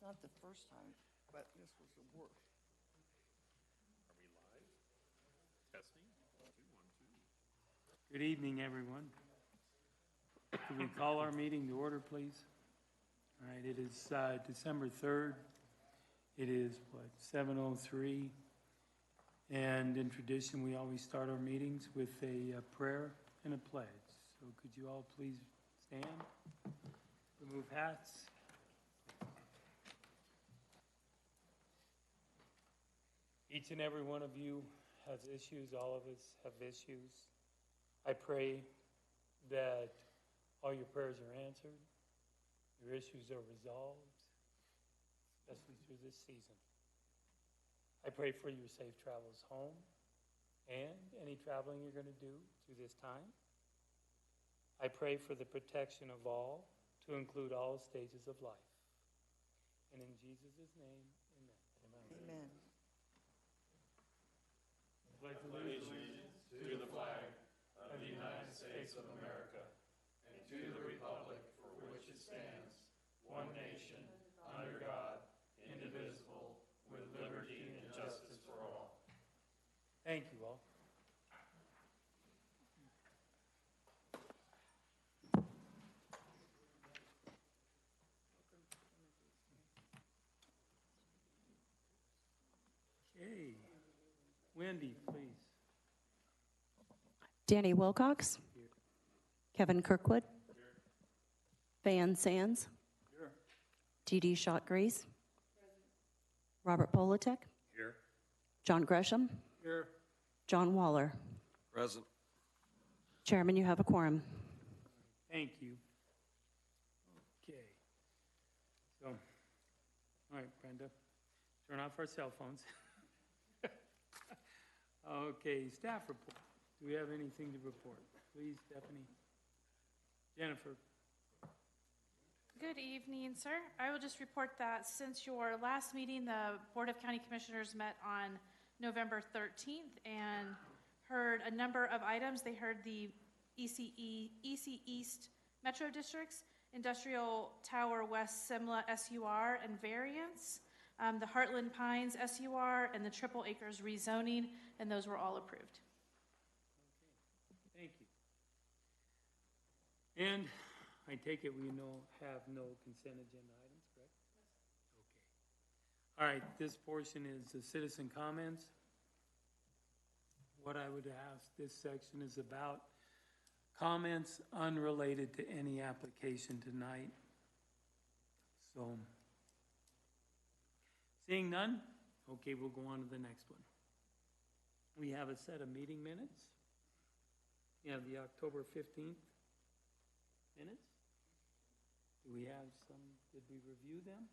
not the first time, but this was a work. Are we live? Testing? 2, 1, 2. Good evening, everyone. Can we call our meeting to order, please? All right, it is December 3rd. It is, 7:03. And in tradition, we always start our meetings with a prayer and a pledge. So could you all please stand, remove hats. Each and every one of you has issues. All of us have issues. I pray that all your prayers are answered, your issues are resolved, especially through this season. I pray for your safe travels home and any traveling you're going to do through this time. I pray for the protection of all, to include all stages of life. And in Jesus' name, amen. Amen. Pledge allegiance To the flag of the United States of America and to the republic for which it stands, one nation, under God, indivisible, with liberty and justice for all. Thank you all. Okay. Wendy, please. Danny Wilcox. Here. Kevin Kirkwood. Van Sands. Here. Dee Shotgrease. Robert Polatek. Here. John Gresham. Here. John Waller. Present. Chairman, you have a quorum. Thank you. Okay. So, all right, Brenda, turn off our cell phones. Okay, staff report. Do we have anything to report? Please, Stephanie. Jennifer. Good evening, sir. I will just report that since your last meeting, the Board of County Commissioners met on November 13th and heard a number of items. They heard the EC East Metro Districts, Industrial Tower West Simla SUR and variance, the Heartland Pines SUR, and the Triple Acres rezoning, and those were all approved. Okay, thank you. And I take it we have no consent agenda items, correct? Okay. All right, this portion is the citizen comments. What I would ask, this section is about comments unrelated to any application tonight. So, seeing none, okay, we'll go on to the next one. We have a set of meeting minutes. We have the October 15th minutes. Do we have some, did we review them?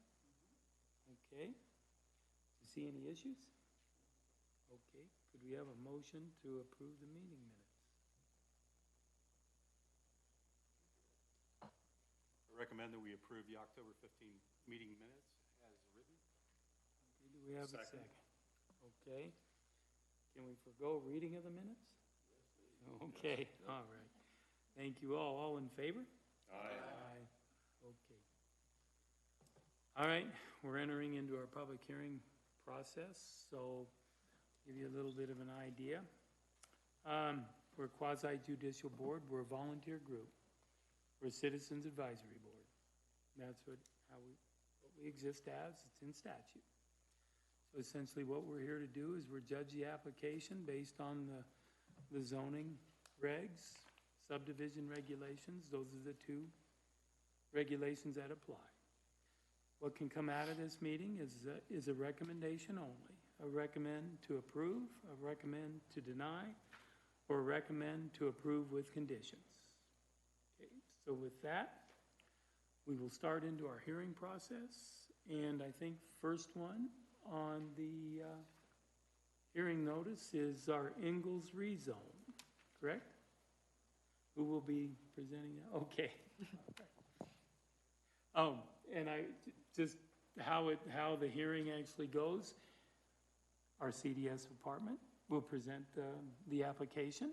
Okay. Do you see any issues? Okay. Could we have a motion to approve the meeting minutes? I recommend that we approve the October 15 meeting minutes as written. Okay, do we have a second? Okay. Can we forgo reading of the minutes? Okay, all right. Thank you all. All in favor? Aye. Okay. All right, we're entering into our public hearing process, so give you a little bit of an idea. We're a quasi-judicial board. We're a volunteer group. We're a citizens advisory board. That's what we exist as. It's in statute. So essentially what we're here to do is we're judge the application based on the zoning regs, subdivision regulations. Those are the two regulations that apply. What can come out of this meeting is a recommendation only. A recommend to approve, a recommend to deny, or a recommend to approve with conditions. Okay, so with that, we will start into our hearing process. And I think first one on the hearing notice is our Ingalls rezone, correct? Who will be presenting that? Okay. Oh, and I just how the hearing actually goes. Our CDS department will present the application.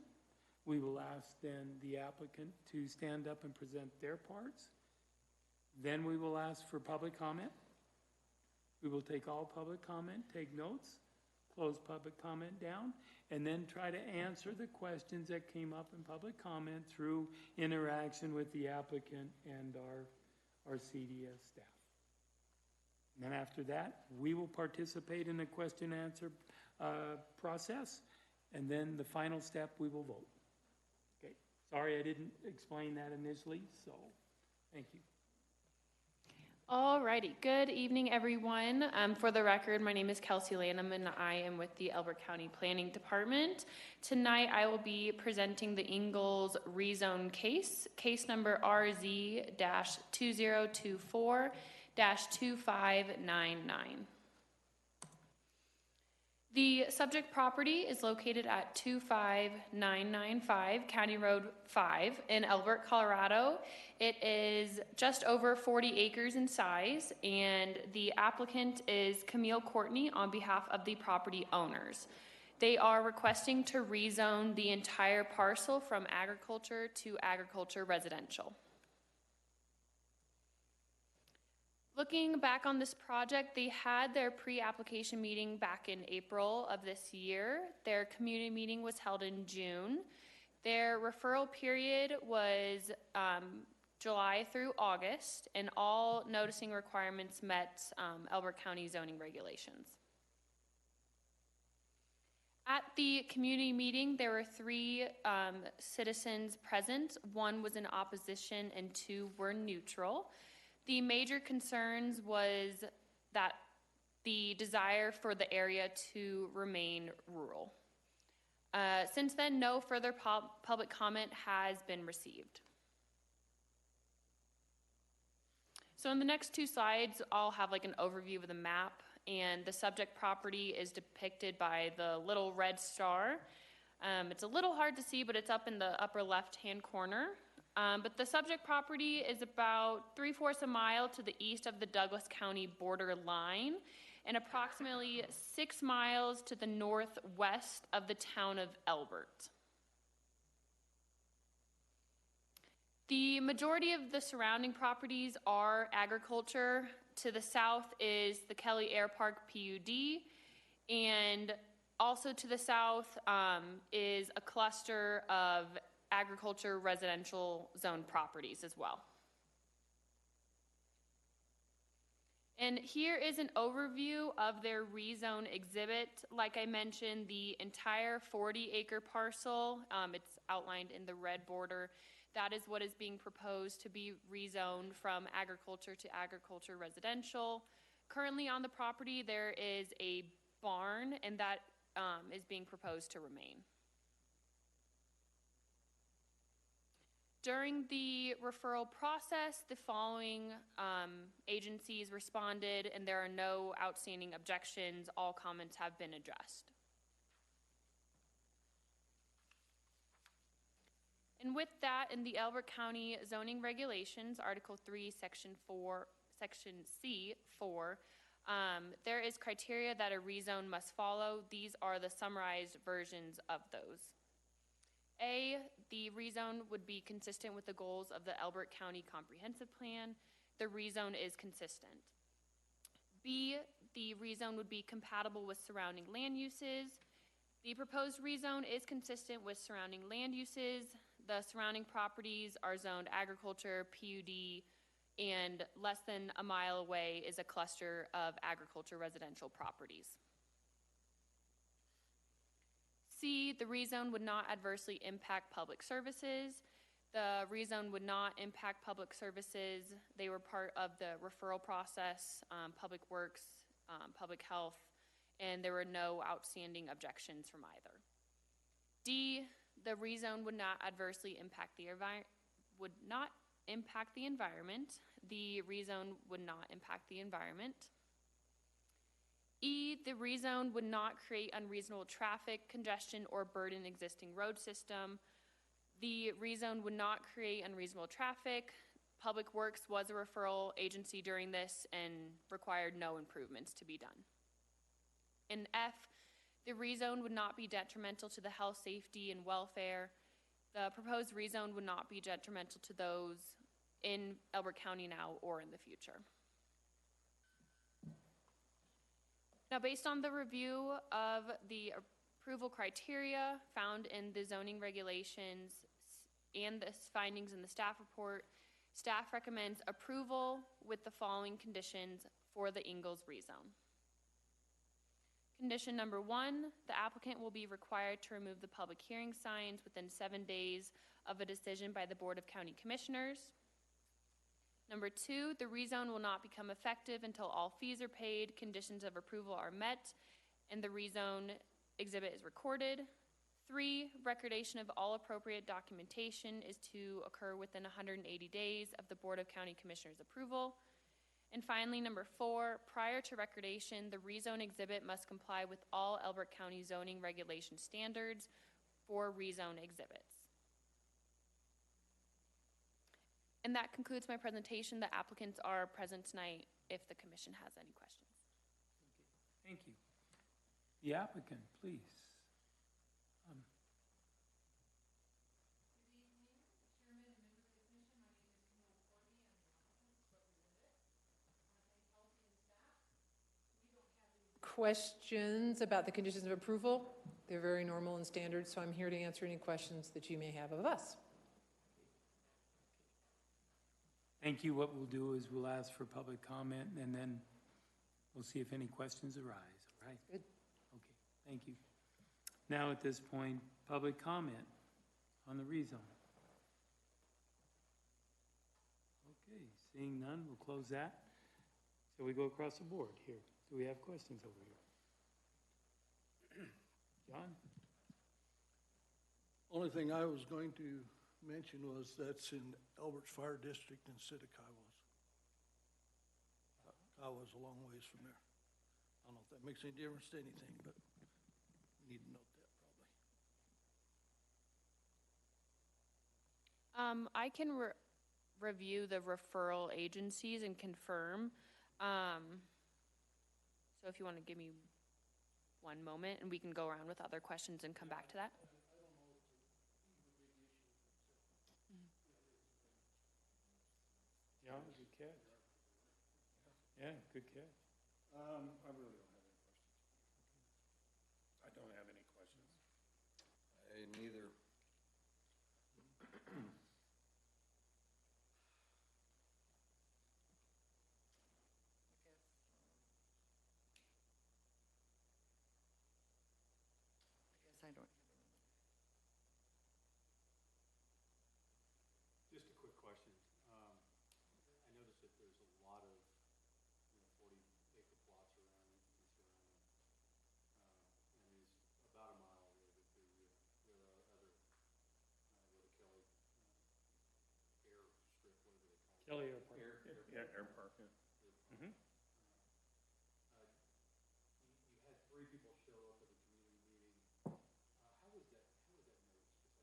We will ask then the applicant to stand up and present their parts. Then we will ask for public comment. We will take all public comment, take notes, close public comment down, and then try to answer the questions that came up in public comment through interaction with the applicant and our CDS staff. And then after that, we will participate in a question and answer process, and then the final step, we will vote. Okay, sorry I didn't explain that initially, so thank you. Alrighty, good evening, everyone. For the record, my name is Kelsey Lanham, and I am with the Elbert County Planning Department. Tonight, I will be presenting the Ingalls rezone case number RZ-2024-2599. The subject property is located at 25995 County Road 5 in Elbert, Colorado. It is just over 40 acres in size, and the applicant is Camille Courtney on behalf of the property owners. They are requesting to rezone the entire parcel from agriculture to agriculture residential. Looking back on this project, they had their pre-application meeting back in April of this year. Their community meeting was held in June. Their referral period was July through August, and all noticing requirements met Elbert County zoning regulations. At the community meeting, there were 3 citizens present. 1 was in opposition and 2 were neutral. The major concerns was that the desire for the area to remain rural. Since then, no further public comment has been received. So in the next 2 slides, I'll have like an overview of the map, and the subject property is depicted by the little red star. It's a little hard to see, but it's up in the upper left-hand corner. But the subject property is about 3/4 a mile to the east of the Douglas County border line and approximately 6 miles to the northwest of the town of Elbert. The majority of the surrounding properties are agriculture. To the south is the Kelly Air Park PUD, and also to the south is a cluster of agriculture residential zone properties as well. And here is an overview of their rezone exhibit. Like I mentioned, the entire 40-acre parcel, it's outlined in the red border. That is what is being proposed to be rezoned from agriculture to agriculture residential. Currently on the property, there is a barn, and that is being proposed to remain. During the referral process, the following agencies responded, and there are no outstanding objections. All comments have been addressed. And with that, in the Elbert County zoning regulations, Article 3, Section C4, there is criteria that a rezone must follow. These are the summarized versions of those. A, the rezone would be consistent with the goals of the Elbert County Comprehensive Plan. The rezone is consistent. B, the rezone would be compatible with surrounding land uses. The proposed rezone is consistent with surrounding land uses. The surrounding properties are zoned agriculture, PUD, and less than a mile away is a cluster of agriculture residential properties. C, the rezone would not adversely impact public services. The rezone would not impact public services. They were part of the referral process, public works, public health, and there were no outstanding objections from either. D, the rezone would not adversely impact the environment. The rezone would not impact the environment. E, the rezone would not create unreasonable traffic congestion or burden existing road system. The rezone would not create unreasonable traffic. Public Works was a referral agency during this and required no improvements to be done. In F, the rezone would not be detrimental to the health, safety, and welfare. The proposed rezone would not be detrimental to those in Elbert County now or in the future. Now, based on the review of the approval criteria found in the zoning regulations and the findings in the staff report, staff recommends approval with the following conditions for the Ingalls rezone. Condition number 1, the applicant will be required to remove the public hearing signs within 7 days of a decision by the Board of County Commissioners. Number 2, the rezone will not become effective until all fees are paid, conditions of approval are met, and the rezone exhibit is recorded. 3, recordation of all appropriate documentation is to occur within 180 days of the Board of County Commissioners' approval. And finally, number 4, prior to recordation, the rezone exhibit must comply with all Elbert County zoning regulation standards for rezone exhibits. And that concludes my presentation. The applicants are present tonight if the commission has any questions. Thank you. The applicant, please. Questions about the conditions of approval? They're very normal and standard, so I'm here to answer any questions that you may have of us. Thank you. What we'll do is we'll ask for public comment, and then we'll see if any questions arise, all right? Good. Okay, thank you. Now, at this point, public comment on the rezone. Okay, seeing none, we'll close that. So we go across the board here. Do we have questions over here? John? Only thing I was going to mention was that's in Elbert's Fire District instead of Kiowa's. Kiowa's a long ways from there. I don't know if that makes any difference to anything, but you need to note that probably. I can review the referral agencies and confirm. So if you want to give me one moment and we can go around with other questions and come back to that. Yeah, good catch. Yeah, good catch. I really don't have any questions. I don't have any questions. Neither. I don't. Just a quick question. I noticed that there's a lot of, 40-acre plots around and surrounding, and it's about a mile where the other, where the Kelly air strip, whatever they call it. Kelly Airport. Air Park, yeah. Mhm. You had 3 people show up at a community meeting. How was that noticed, just out of curiosity?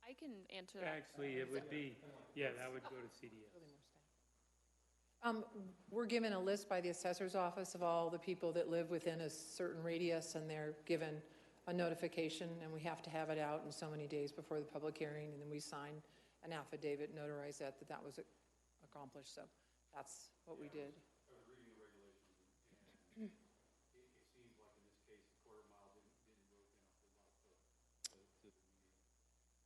I can answer that. Actually, it would be, yeah, that would go to CDS. We're given a list by the assessor's office of all the people that live within a certain radius, and they're given a notification, and we have to have it out in so many days before the public hearing, and then we sign an affidavit, notarize that that was accomplished, so that's what we did. I was reading the regulations, and it seems like in this case, the quarter mile didn't really count a lot to the meeting.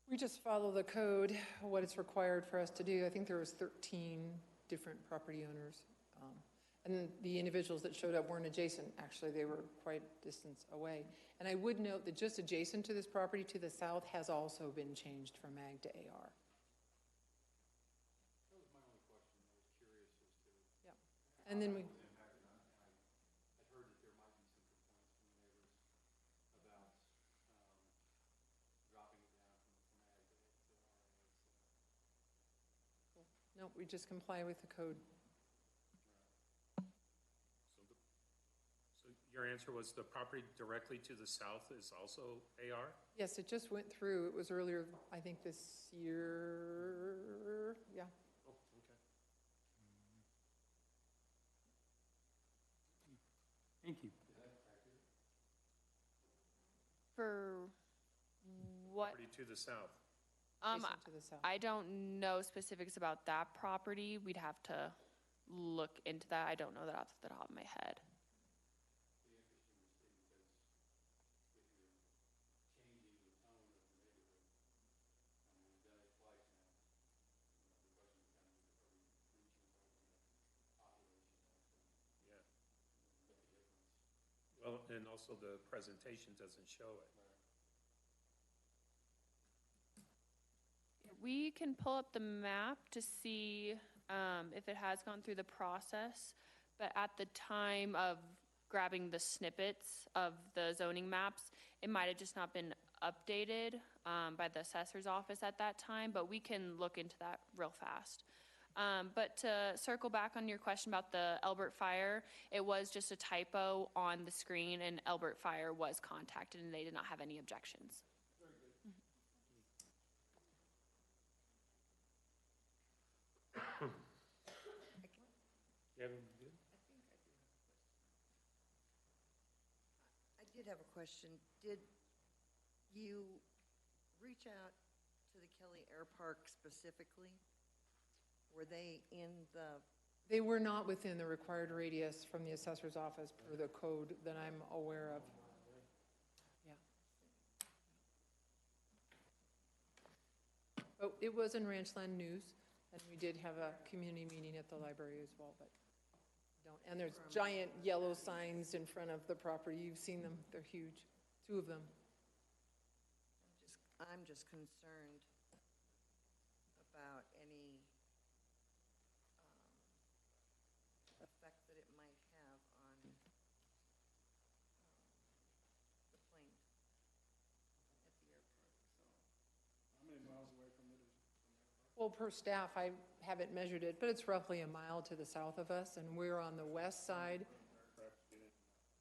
We just follow the code, what it's required for us to do. I think there was 13 different property owners. And the individuals that showed up weren't adjacent. Actually, they were quite a distance away. And I would note that just adjacent to this property to the south has also been changed from ag to AR. That was my only question. I was curious as to. Yeah. And then we, I'd heard that there might be some complaints from the neighbors about dropping it down from ag to RA. no, we just comply with the code. So your answer was the property directly to the south is also AR? Yes, it just went through. It was earlier, I think this year, yeah. Oh, okay. Thank you. For what? Property to the south. adjacent to the south? I don't know specifics about that property. We'd have to look into that. I don't know that off the top of my head. Well, and also the presentation doesn't show it. We can pull up the map to see if it has gone through the process, but at the time of grabbing the snippets of the zoning maps, it might have just not been updated by the assessor's office at that time, but we can look into that real fast. But to circle back on your question about the Elbert fire, it was just a typo on the screen, and Elbert fire was contacted, and they did not have any objections. Kevin, you good? I did have a question. Did you reach out to the Kelly Air Park specifically? Were they in the, They were not within the required radius from the assessor's office per the code that I'm aware of. Yeah. But it was in Ranchland News, and we did have a community meeting at the library as well, but don't. And there's giant yellow signs in front of the property. You've seen them. They're huge. 2 of them. I'm just concerned about any effect that it might have on the plane at the airport, so. How many miles away from it is? Well, per staff, I haven't measured it, but it's roughly a mile to the south of us, and we're on the west side.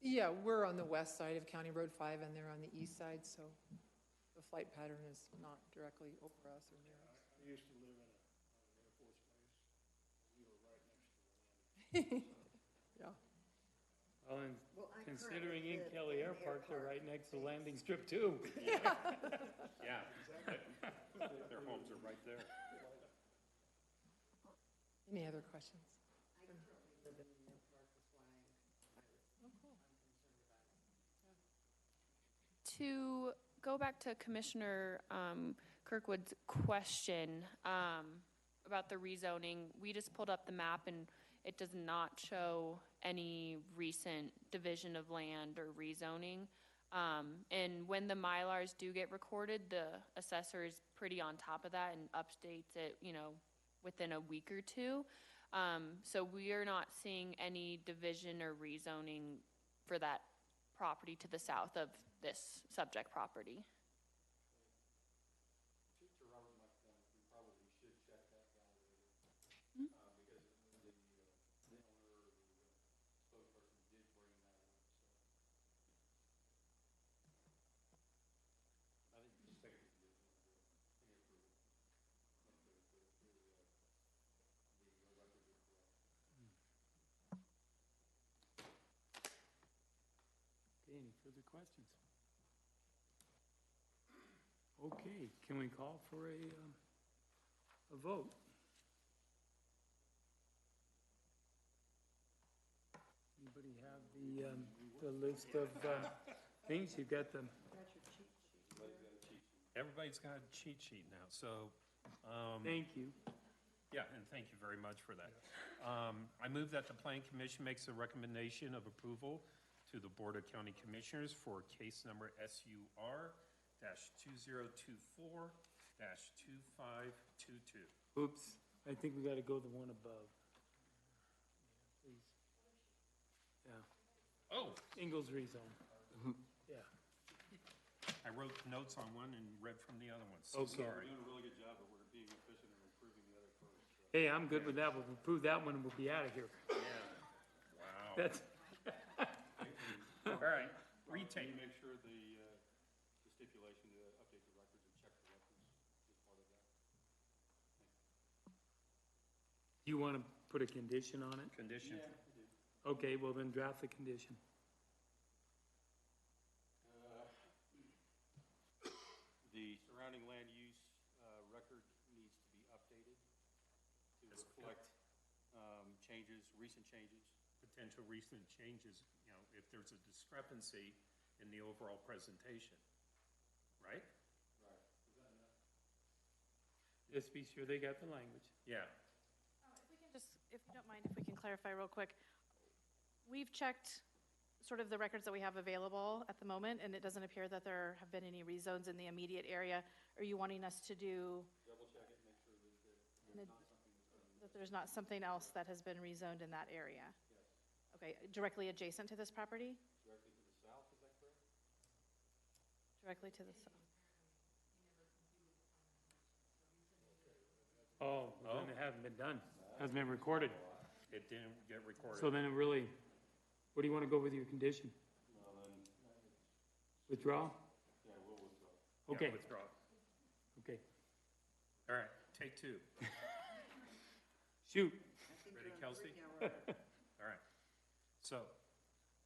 Yeah, we're on the west side of County Road 5, and they're on the east side, so the flight pattern is not directly over us or near us. I used to live in an Air Force base. We were right next to the landing. Yeah. Well, and Well, I considering currently in live Kelly in Airport, they're Airport. right next to the landing strip too. Yeah. Their homes are right there. Any other questions? I currently live in the airport, that's why I'm concerned about it. To go back to Commissioner Kirkwood's question about the rezoning, we just pulled up the map and it does not show any recent division of land or rezoning. And when the Mylars do get recorded, the assessor is pretty on top of that and updates it, within a week or two. So we are not seeing any division or rezoning for that property to the south of this subject property. To Robert, my point, we probably should check that validator, because the owner or the spokesperson did bring that up, so. I think just take it as it is, approve it. The records are correct. Okay, any further questions? Okay, can we call for a vote? Anybody have the list of things? You've got them. Everybody's got a cheat sheet now, so, Thank you. yeah, and thank you very much for that. I move that the Planning Commission makes a recommendation of approval to the Board of County Commissioners for case number SUR-2024-2522. Oops, I think we gotta go the one above. Please. Yeah, Oh, Ingalls rezone. Yeah, I wrote notes on one and read from the other one, so Okay. sorry. We're doing a really good job, but we're being efficient and improving the other first, so. hey, I'm good with that. We'll approve that one and we'll be out of here. Wow. That's, All right, Can retake. you make sure the stipulation to update the records and check the records is part of that? you wanna put a condition on it? Condition. Okay, well then draft the condition. The surrounding land use reflect changes, recent changes. Potential recent changes, you know, if there's a discrepancy in the overall presentation, right? Right. Is that enough? Just be sure they got the language. Yeah. If we can just, if you don't mind, if we can clarify real quick. We've checked sort of the records that we have available at the moment, and it doesn't appear that there have been any rezones in the immediate area. Are you wanting us to do, Double check it, make sure that there's not something that's going to. that there's not something else that has been rezoned in that area? Yes. Okay, directly adjacent to this property? Directly to the south, is that correct? Directly to the south. Oh, well, then it hasn't been done, hasn't been recorded. It didn't get recorded. So then it really, where do you want to go with your condition? Well, then, Withdraw? yeah, we'll withdraw. Yeah, Okay, withdraw. okay. All right, take two. Shoot. I think Ready, you're on Kelsey? three now, Robert. All right. So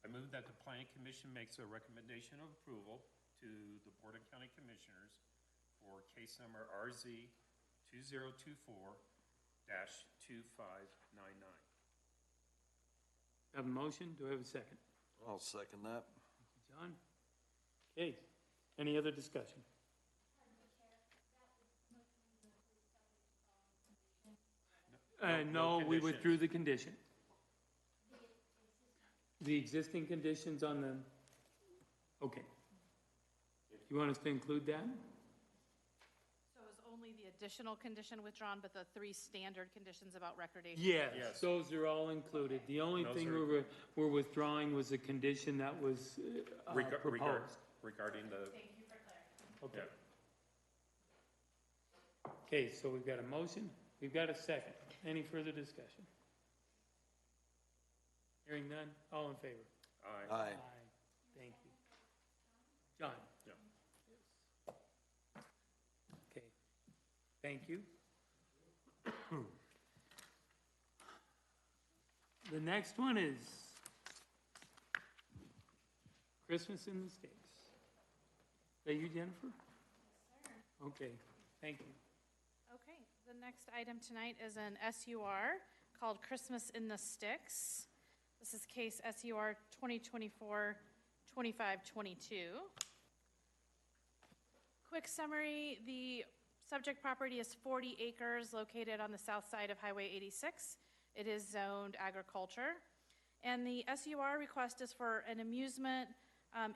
I move that the planning commission makes a recommendation of approval to the Board of County Commissioners for case number RZ 2024-2599. Have a motion, do I have a second? I'll second that. John? Okay, any other discussion? No, we withdrew the condition. The existing conditions on the, okay. You want us to include that? So is only the additional condition withdrawn, but the 3 standard conditions about recordation? Yes, Yes. those are all included. The only Those thing are- we're withdrawing was a condition that was proposed. Regarding the, Thank you for clarifying. Okay. yeah. Okay, so we've got a motion, we've got a second. Any further discussion? Hearing none, all in favor? Aye. Aye. Thank you. John? Yeah. Okay, thank you. The next one is Christmas in the States. Is that you, Jennifer? Yes, sir. Okay, thank you. Okay, the next item tonight is an SUR called Christmas in the Sticks. This is case SUR 2024-2522. Quick summary, the subject property is 40 acres located on the south side of Highway 86. It is zoned agriculture. And the SUR request is for an amusement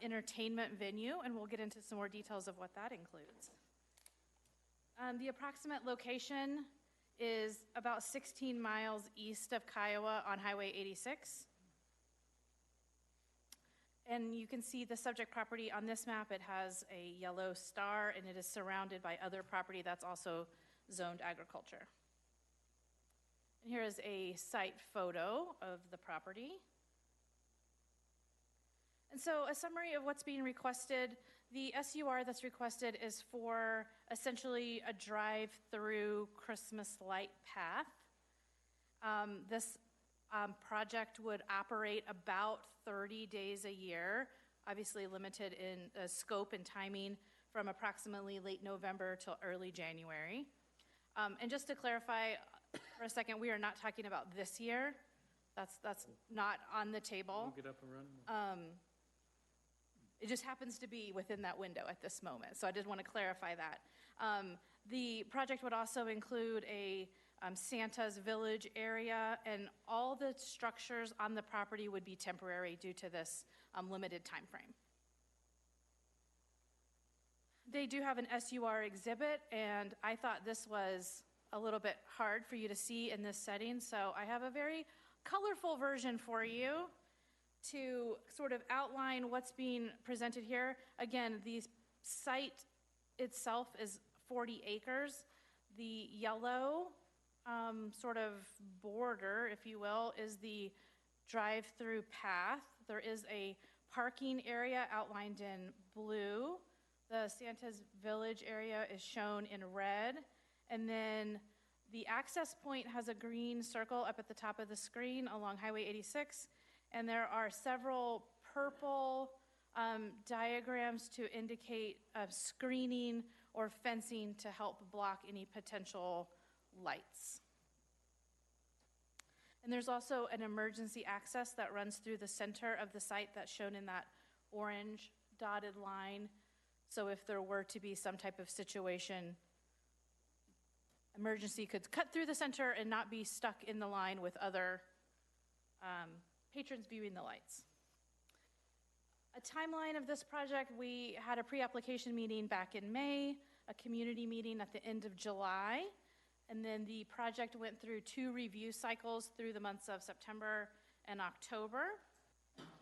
entertainment venue, and we'll get into some more details of what that includes. The approximate location is about 16 miles east of Kiowa on Highway 86. And you can see the subject property on this map. It has a yellow star, and it is surrounded by other property that's also zoned agriculture. And here is a site photo of the property. And so a summary of what's being requested. The SUR that's requested is for essentially a drive-through Christmas light path. This project would operate about 30 days a year, obviously limited in scope and timing from approximately late November till early January. And just to clarify for a second, we are not talking about this year. That's not on the table. We'll get up and run. It just happens to be within that window at this moment, so I did want to clarify that. The project would also include a Santa's Village area, and all the structures on the property would be temporary due to this limited time frame. They do have an SUR exhibit, and I thought this was a little bit hard for you to see in this setting, so I have a very colorful version for you to sort of outline what's being presented here. Again, the site itself is 40 acres. The yellow sort of border, if you will, is the drive-through path. There is a parking area outlined in blue. The Santa's Village area is shown in red. And then the access point has a green circle up at the top of the screen along Highway 86. And there are several purple diagrams to indicate screening or fencing to help block any potential lights. And there's also an emergency access that runs through the center of the site that's shown in that orange dotted line. So if there were to be some type of situation, emergency could cut through the center and not be stuck in the line with other patrons viewing the lights. A timeline of this project, we had a pre-application meeting back in May, a community meeting at the end of July, and then the project went through 2 review cycles through the months of September and October.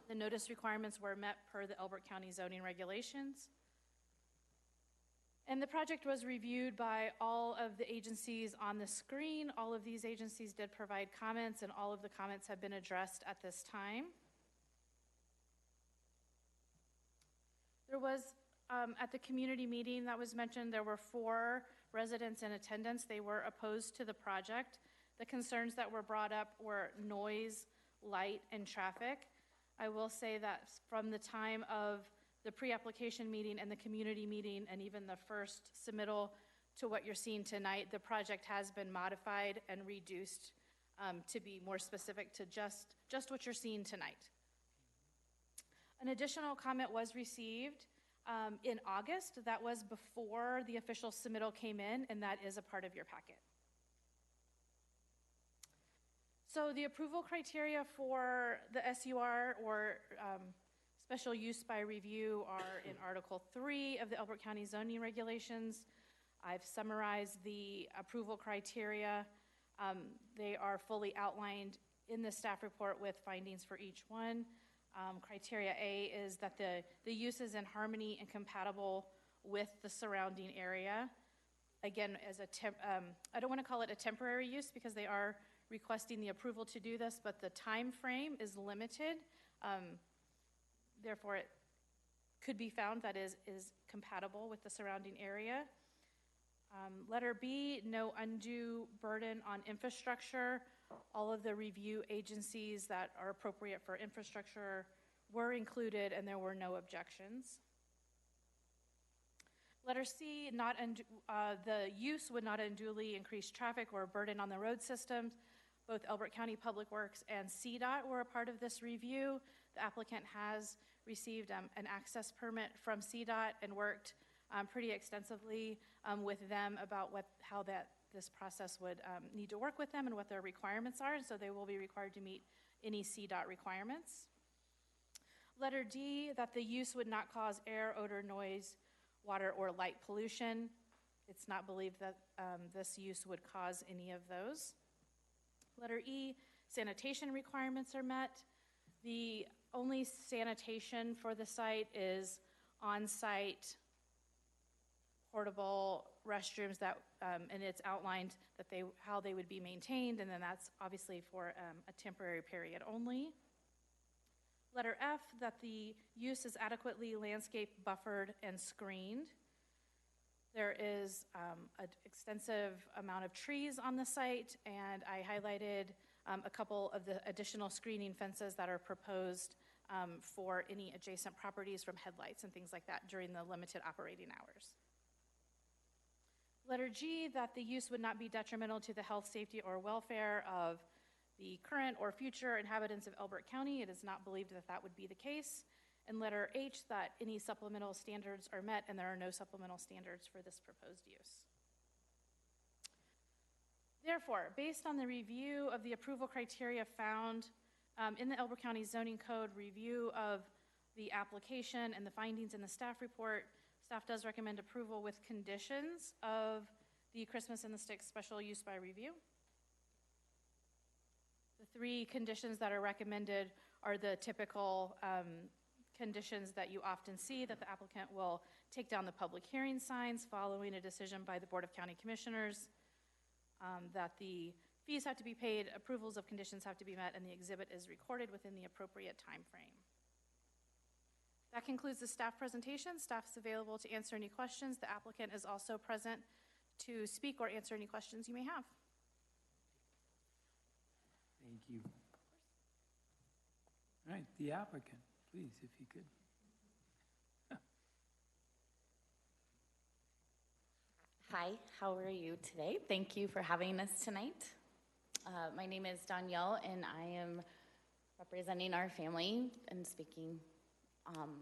The notice requirements were met per the Elbert County zoning regulations. And the project was reviewed by all of the agencies on the screen. All of these agencies did provide comments, and all of the comments have been addressed at this time. There was, at the community meeting that was mentioned, there were 4 residents in attendance. They were opposed to the project. The concerns that were brought up were noise, light, and traffic. I will say that from the time of the pre-application meeting and the community meeting and even the first submittal to what you're seeing tonight, the project has been modified and reduced to be more specific to just what you're seeing tonight. An additional comment was received in August. That was before the official submittal came in, and that is a part of your packet. So the approval criteria for the SUR or special use by review are in Article 3 of the Elbert County zoning regulations. I've summarized the approval criteria. They are fully outlined in the staff report with findings for each one. Criteria A is that the use is in harmony and compatible with the surrounding area. Again, as I don't want to call it a temporary use because they are requesting the approval to do this, but the time frame is limited. Therefore, it could be found that is compatible with the surrounding area. Letter B, no undue burden on infrastructure. All of the review agencies that are appropriate for infrastructure were included, and there were no objections. Letter C, the use would not unduly increase traffic or burden on the road systems. Both Elbert County Public Works and CDOT were a part of this review. The applicant has received an access permit from CDOT and worked pretty extensively with them about how this process would need to work with them and what their requirements are, so they will be required to meet any CDOT requirements. Letter D, that the use would not cause air, odor, noise, water, or light pollution. It's not believed that this use would cause any of those. Letter E, sanitation requirements are met. The only sanitation for the site is on-site portable restrooms that, and it's outlined that how they would be maintained, and then that's obviously for a temporary period only. Letter F, that the use is adequately landscape buffered and screened. There is an extensive amount of trees on the site, and I highlighted a couple of the additional screening fences that are proposed for any adjacent properties from headlights and things like that during the limited operating hours. Letter G, that the use would not be detrimental to the health, safety, or welfare of the current or future inhabitants of Elbert County. It is not believed that that would be the case. And letter H, that any supplemental standards are met and there are no supplemental standards for this proposed use. Therefore, based on the review of the approval criteria found in the Elbert County Zoning Code, review of the application and the findings in the staff report, staff does recommend approval with conditions of the Christmas in the Sticks special use by review. The 3 conditions that are recommended are the typical conditions that you often see, that the applicant will take down the public hearing signs following a decision by the Board of County Commissioners, that the fees have to be paid, approvals of conditions have to be met, and the exhibit is recorded within the appropriate time frame. That concludes the staff presentation. Staff is available to answer any questions. The applicant is also present to speak or answer any questions you may have. Thank you. All right, the applicant, please, if you could. Hi, how are you today? Thank you for having us tonight. My name is Danielle, and I am representing our family and speaking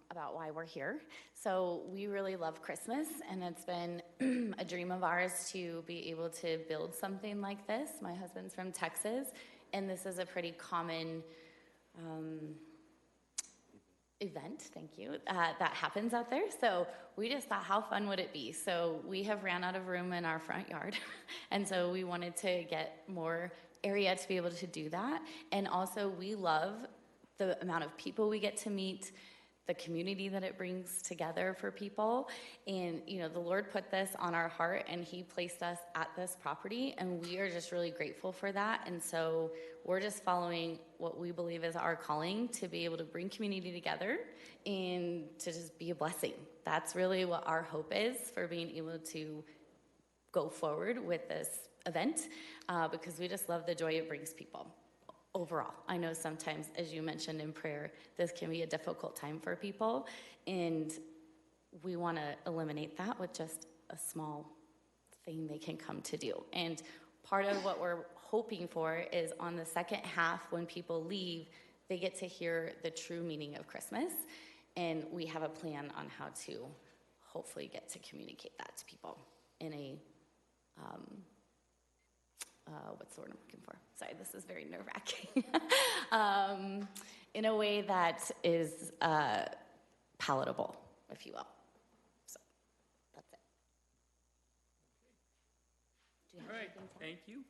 about why we're here. So we really love Christmas, and it's been a dream of ours to be able to build something like this. My husband's from Texas, and this is a pretty common event, thank you, that happens out there. So we just thought, how fun would it be? So we have ran out of room in our front yard, and so we wanted to get more area to be able to do that. And also, we love the amount of people we get to meet, the community that it brings together for people. And, you know, the Lord put this on our heart, and He placed us at this property, and we are just really grateful for that. And so we're just following what we believe is our calling, to be able to bring community together and to just be a blessing. That's really what our hope is for being able to go forward with this event, because we just love the joy it brings people. Overall, I know sometimes, as you mentioned in prayer, this can be a difficult time for people, and we want to eliminate that with just a small thing they can come to do. And part of what we're hoping for is on the second half, when people leave, they get to hear the true meaning of Christmas, and we have a plan on how to hopefully get to communicate that to people in a what's the word I'm looking for? Sorry, this is very nerve-wracking. In a way that is palatable, if you will. So, that's it. Do you have All right, anything to add? thank you.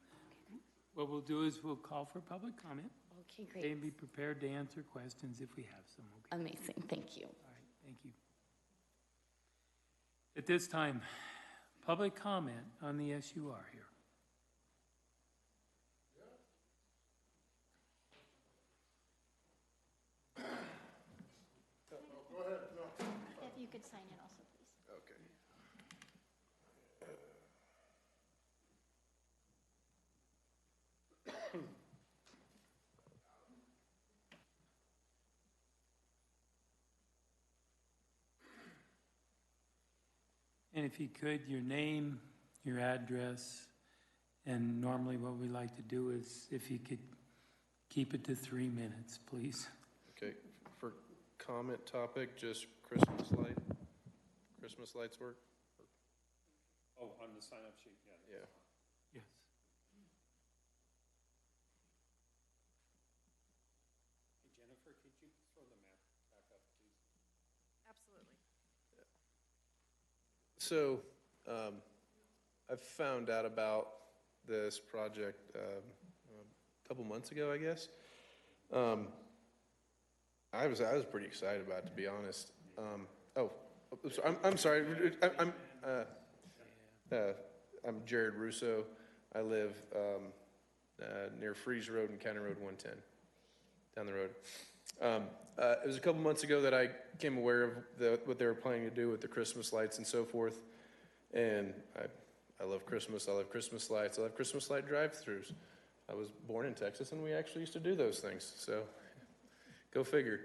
What we'll do is we'll call for public comment. Okay, great. And be prepared to answer questions if we have some, okay? Amazing, thank you. All right, thank you. At this time, public comment on the SUR here. If you could sign it also, please. Okay. And if you could, your name, your address, and normally what we like to do is if you could keep it to 3 minutes, please. Okay, for comment topic, just Christmas lights work? Oh, on the sign-up sheet, yeah. Yeah. Yes. Hey, Jennifer, could you throw the map back up, please? Absolutely. So, I found out about this project a couple months ago, I guess. I was pretty excited about it, to be honest. I'm sorry. I'm Jared Russo. I live near Freeze Road and County Road 110, down the road. It was a couple months ago that I became aware of what they were planning to do with the Christmas lights and so forth. And I love Christmas. I love Christmas lights. I love Christmas light drive-thrus. I was born in Texas, and we actually used to do those things. So, go figure.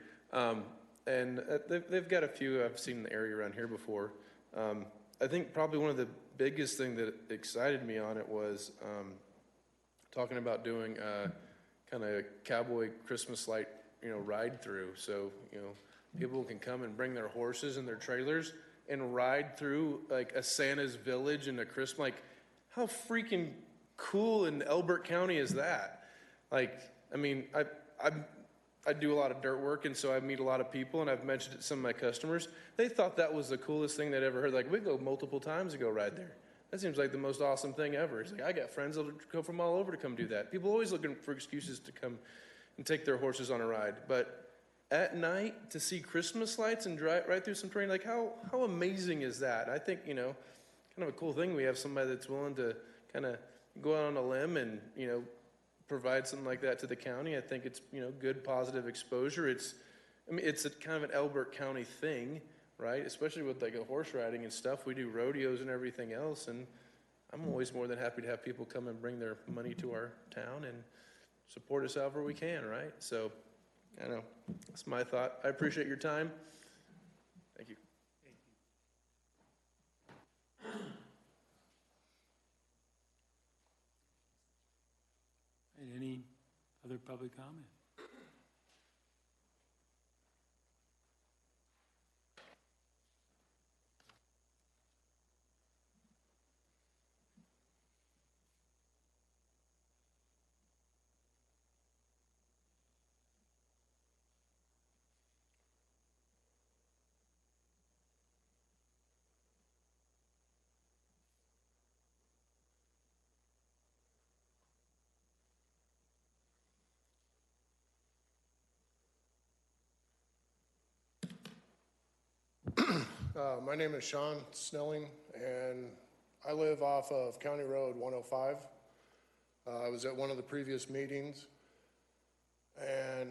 And they've got a few I've seen in the area around here before. I think probably one of the biggest thing that excited me on it was talking about doing kind of cowboy Christmas light, ride through. So, people can come and bring their horses and their trailers and ride through like a Santa's village and a Christmas. Like, how freaking cool in Elbert County is that? Like, I mean, I do a lot of dirt work, and so I meet a lot of people, and I've mentioned it to some of my customers. They thought that was the coolest thing they'd ever heard. Like, we go multiple times to go ride there. That seems like the most awesome thing ever. It's like, I got friends that'll go from all over to come do that. People always looking for excuses to come and take their horses on a ride. But at night, to see Christmas lights and drive right through some terrain, like how amazing is that? I think, kind of a cool thing. We have somebody that's willing to kind of go out on a limb and, provide something like that to the county. I think it's, good positive exposure. It's a kind of an Elbert County thing, right? Especially with like a horse riding and stuff. We do rodeos and everything else, and I'm always more than happy to have people come and bring their money to our town and support us however we can, right? So, I don't know. That's my thought. I appreciate your time. Thank you. Any other public comment? My name is Sean Snelling, and I live off of County Road 105. I was at one of the previous meetings and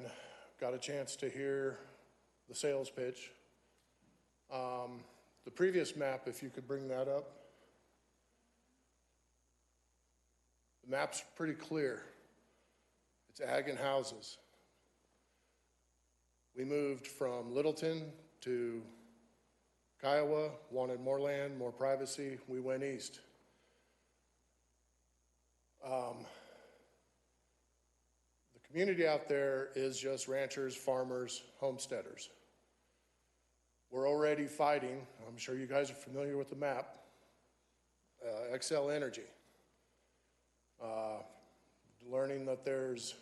got a chance to hear the sales pitch. The previous map, if you could bring that up. The map's pretty clear. It's ag and houses. We moved from Littleton to Kiowa, wanted more land, more privacy. We went east. The community out there is just ranchers, farmers, homesteaders. We're already fighting, I'm sure you guys are familiar with the map, XL Energy. Learning that there's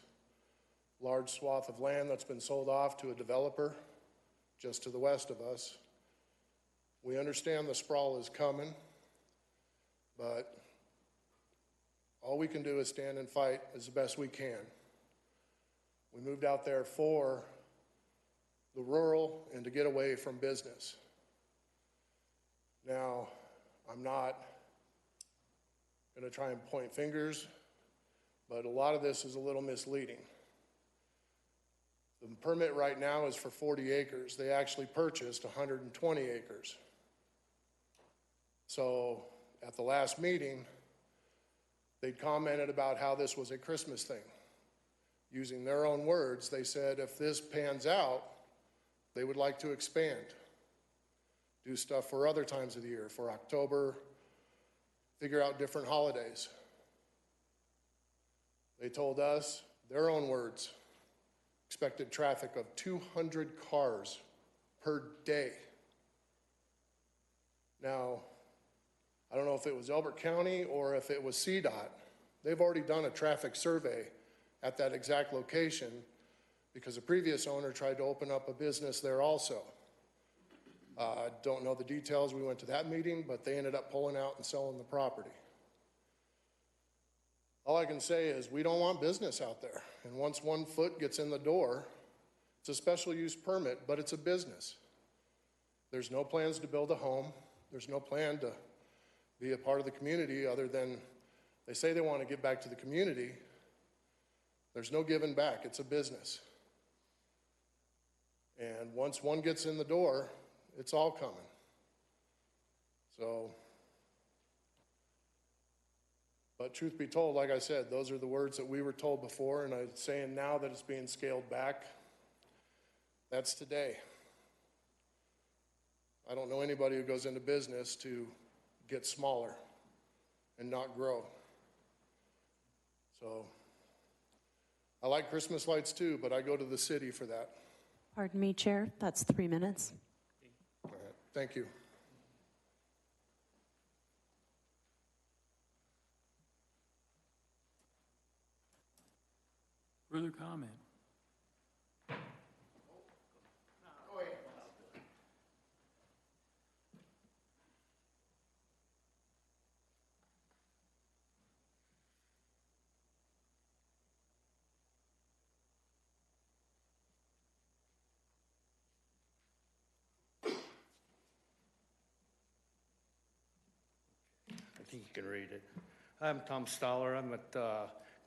large swath of land that's been sold off to a developer just to the west of us. We understand the sprawl is coming, but all we can do is stand and fight as the best we can. We moved out there for the rural and to get away from business. Now, I'm not going to try and point fingers, but a lot of this is a little misleading. The permit right now is for 40 acres. They actually purchased 120 acres. So at the last meeting, they commented about how this was a Christmas thing. Using their own words, they said if this pans out, they would like to expand, do stuff for other times of the year, for October, figure out different holidays. They told us, their own words, expected traffic of 200 cars per day. Now, I don't know if it was Elbert County or if it was CDOT. They've already done a traffic survey at that exact location because the previous owner tried to open up a business there also. I don't know the details. We went to that meeting, but they ended up pulling out and selling the property. All I can say is we don't want business out there. And once 1 foot gets in the door, it's a special use permit, but it's a business. There's no plans to build a home. There's no plan to be a part of the community other than they say they want to give back to the community. There's no giving back. It's a business. And once one gets in the door, it's all coming. So, but truth be told, like I said, those are the words that we were told before, and I'm saying now that it's being scaled back. That's today. I don't know anybody who goes into business to get smaller and not grow. So, I like Christmas lights too, but I go to the city for that. Pardon me, Chair, that's 3 minutes. All right, thank you. Further comment? I think you can read it. I'm Tom Stoller. I'm at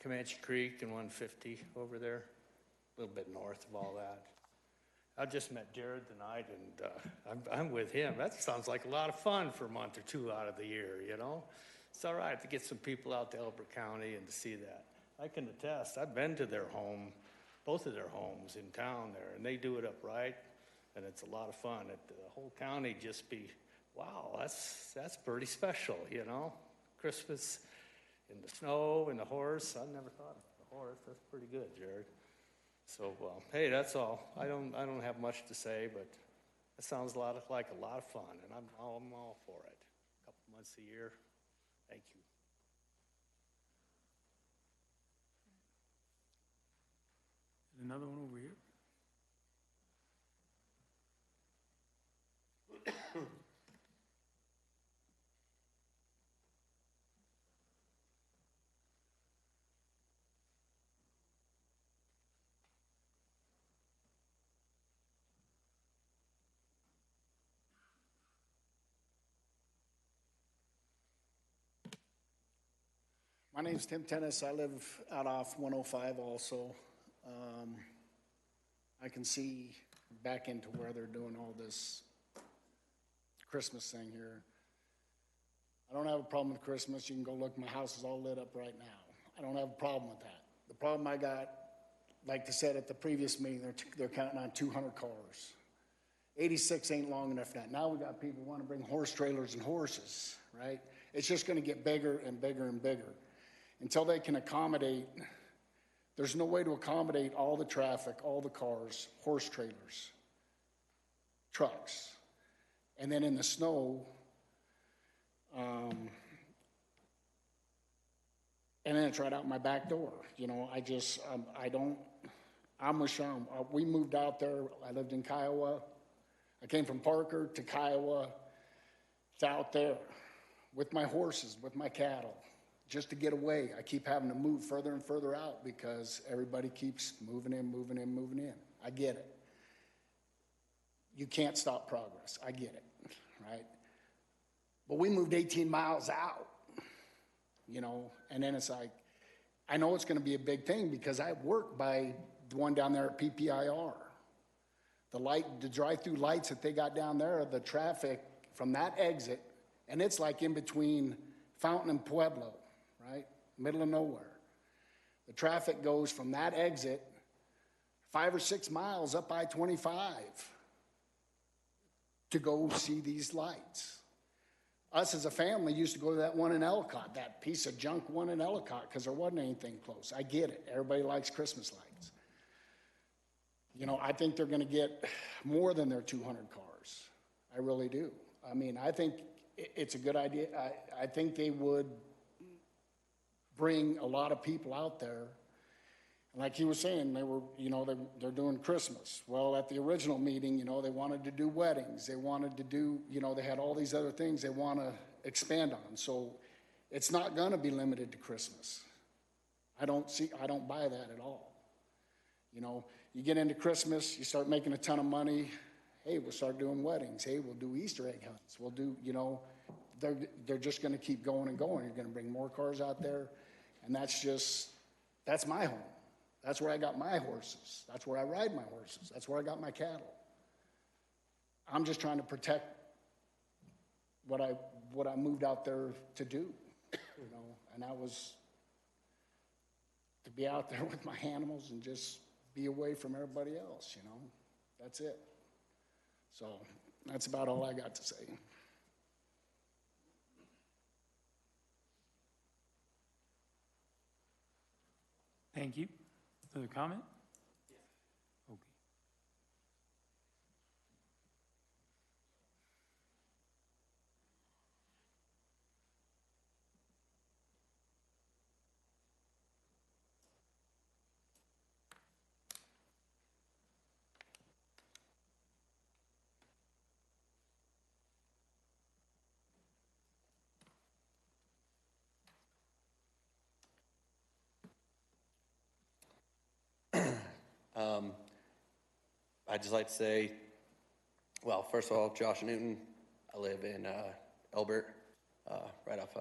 Comanche Creek and 150 over there, a little bit north of all that. I just met Jared tonight, and I'm with him. That sounds like a lot of fun for a month or two out of the year, you know? It's all right to get some people out to Elbert County and to see that. I can attest, I've been to their home, both of their homes in town there, and they do it up right, and it's a lot of fun. The whole county just be, wow, that's pretty special, you know? Christmas in the snow and the horse. I never thought of the north. That's pretty good, Jared. So, hey, that's all. I don't have much to say, but it sounds like a lot of fun, and I'm all for it. A couple months a year. Thank you. Another one over here. My name's Tim Tennis. I live out off 105 also. I can see back into where they're doing all this Christmas thing here. I don't have a problem with Christmas. You can go look, my house is all lit up right now. I don't have a problem with that. The problem I got, like I said at the previous meeting, they're counting on 200 cars. 86 ain't long enough now. Now we got people want to bring horse trailers and horses, right? It's just going to get bigger and bigger and bigger. Until they can accommodate, there's no way to accommodate all the traffic, all the cars, horse trailers, trucks. And then in the snow, and then it's right out my back door. You know, I'm with Sean. We moved out there. I lived in Kiowa. I came from Parker to Kiowa to out there with my horses, with my cattle, just to get away. I keep having to move further and further out because everybody keeps moving in, moving in, moving in. I get it. You can't stop progress. I get it, right? But we moved 18 miles out, you know, and then it's like, I know it's going to be a big thing because I work by the one down there at PPIR. The drive-through lights that they got down there, the traffic from that exit, and it's like in between Fountain and Pueblo, right? Middle of nowhere. The traffic goes from that exit 5 or 6 miles up I-25 to go see these lights. Us as a family used to go to that one in Ellicott, that piece of junk one in Ellicott, because there wasn't anything close. I get it. Everybody likes Christmas lights. You know, I think they're going to get more than their 200 cars. I really do. I mean, I think it's a good idea. I think they would bring a lot of people out there. And like he was saying, they were, you know, they're doing Christmas. Well, at the original meeting, you know, they wanted to do weddings. They wanted to do, you know, they had all these other things they want to expand on. So it's not going to be limited to Christmas. I don't buy that at all. You know, you get into Christmas, you start making a ton of money. Hey, we'll start doing weddings. Hey, we'll do Easter egg hunts. We'll do, you know, they're just going to keep going and going. You're going to bring more cars out there. And that's my home. That's where I got my horses. That's where I ride my horses. That's where I got my cattle. I'm just trying to protect what I moved out there to do, you know, and that was to be out there with my animals and just be away from everybody else, you know. That's it. So that's about all I got to say. Thank you. Other comment? Okay. I'd just like to say, well, first of all, Josh Newton. I live in Elbert, right off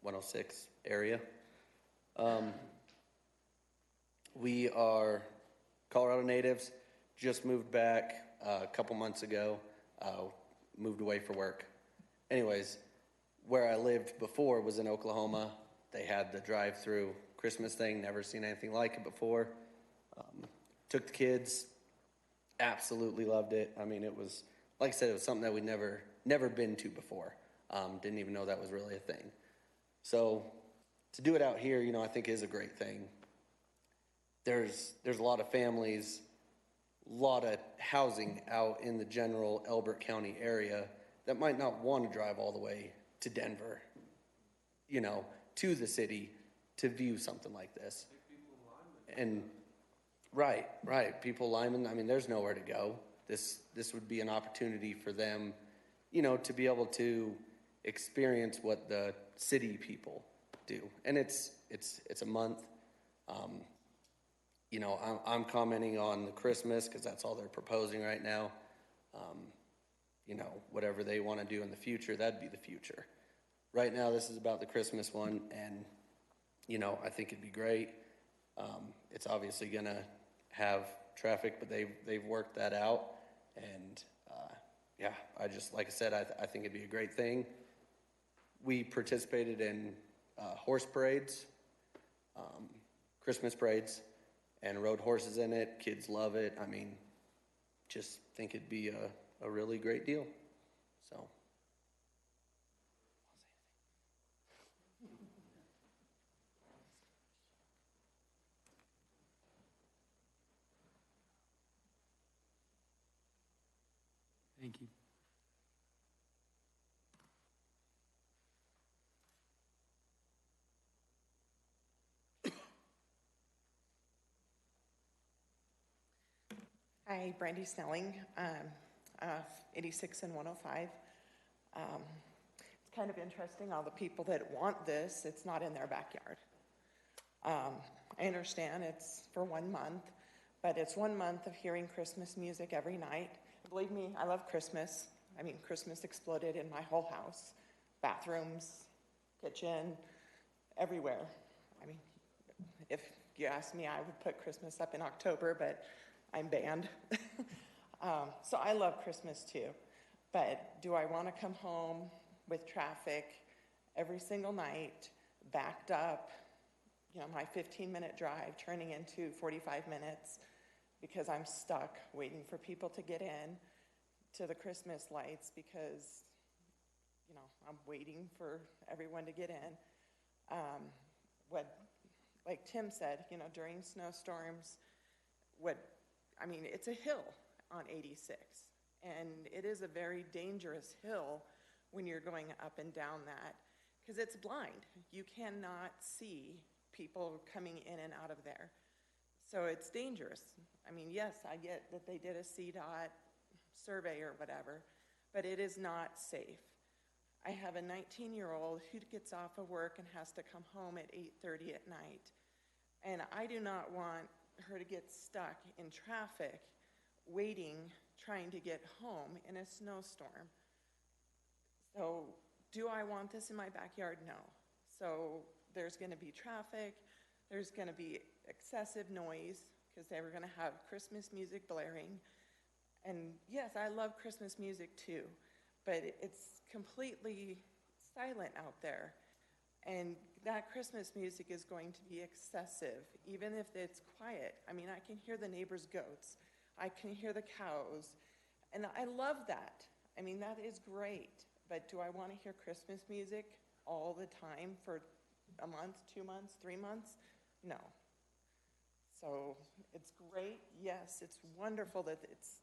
106 area. We are Colorado natives, just moved back a couple months ago, moved away for work. Anyways, where I lived before was in Oklahoma. They had the drive-through Christmas thing, never seen anything like it before. Took the kids, absolutely loved it. I mean, it was, like I said, it was something that we'd never been to before. Didn't even know that was really a thing. So to do it out here, you know, I think is a great thing. there's a lot of families, a lot of housing out in the general Elbert County area that might not want to drive all the way to Denver, you know, to the city to view something like this. And right, people Lyman, I mean, there's nowhere to go. This would be an opportunity for them, you know, to be able to experience what the city people do. And it's a month. You know, I'm commenting on the Christmas because that's all they're proposing right now. You know, whatever they want to do in the future, that'd be the future. Right now, this is about the Christmas one, and, you know, I think it'd be great. It's obviously going to have traffic, but they've worked that out. And, yeah, like I said, I think it'd be a great thing. We participated in horse parades, Christmas parades, and rode horses in it. Kids love it. I mean, just think it'd be a really great deal. So. Thank you. Hi, Brandy Snelling, 86 and 105. It's kind of interesting, all the people that want this, it's not in their backyard. I understand it's for 1 month, but it's 1 month of hearing Christmas music every night. Believe me, I love Christmas. I mean, Christmas exploded in my whole house. Bathrooms, kitchen, everywhere. I mean, if you asked me, I would put Christmas up in October, but I'm banned. So I love Christmas too. But do I want to come home with traffic every single night, backed up, you know, my 15-minute drive turning into 45 minutes because I'm stuck waiting for people to get in to the Christmas lights because, you know, I'm waiting for everyone to get in. Like Tim said, you know, during snowstorms, it's a hill on 86, and it is a very dangerous hill when you're going up and down that, because it's blind. You cannot see people coming in and out of there. So it's dangerous. I mean, yes, I get that they did a CDOT survey or whatever, but it is not safe. I have a 19-year-old who gets off of work and has to come home at 8:30 at night, and I do not want her to get stuck in traffic waiting, trying to get home in a snowstorm. So do I want this in my backyard? No. So there's going to be traffic, there's going to be excessive noise because they were going to have Christmas music blaring. And yes, I love Christmas music too, but it's completely silent out there. And that Christmas music is going to be excessive, even if it's quiet. I mean, I can hear the neighbors' goats. I can hear the cows. And I love that. I mean, that is great. But do I want to hear Christmas music all the time for a month, 2 months, 3 months? No. So it's great. Yes, it's wonderful that it's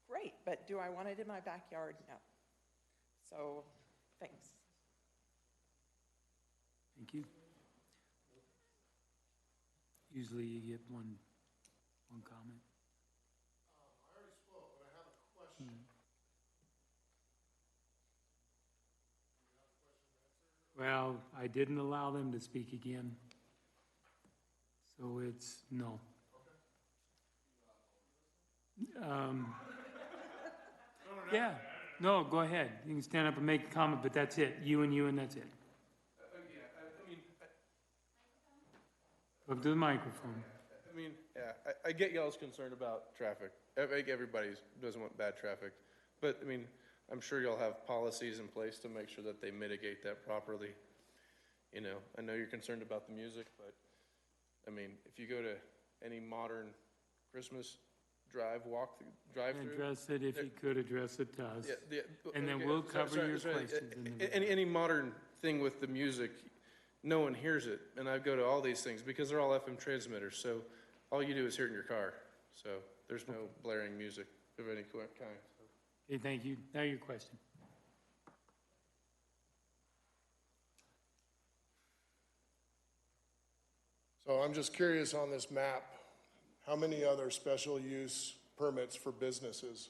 great. But do I want it in my backyard? No. So thanks. Thank you. Usually you get one comment. I already spoke, but I have a question. Well, I didn't allow them to speak again. So it's no. Yeah, no, go ahead. You can stand up and make a comment, but that's it. You and that's it. Up to the microphone. I mean, yeah, I get y'all's concern about traffic. I think everybody doesn't want bad traffic. But, I mean, I'm sure y'all have policies in place to make sure that they mitigate that properly. You know, I know you're concerned about the music, but, I mean, if you go to any modern Christmas drive-through. Address it, if you could address it to us. Yeah, and then we'll cover your questions. Any modern thing with the music, no one hears it. And I go to all these things because they're all FM transmitters. So all you do is hear it in your car, so there's no blaring music of any kind. Okay, thank you. Now your question. So I'm just curious on this map, how many other special use permits for businesses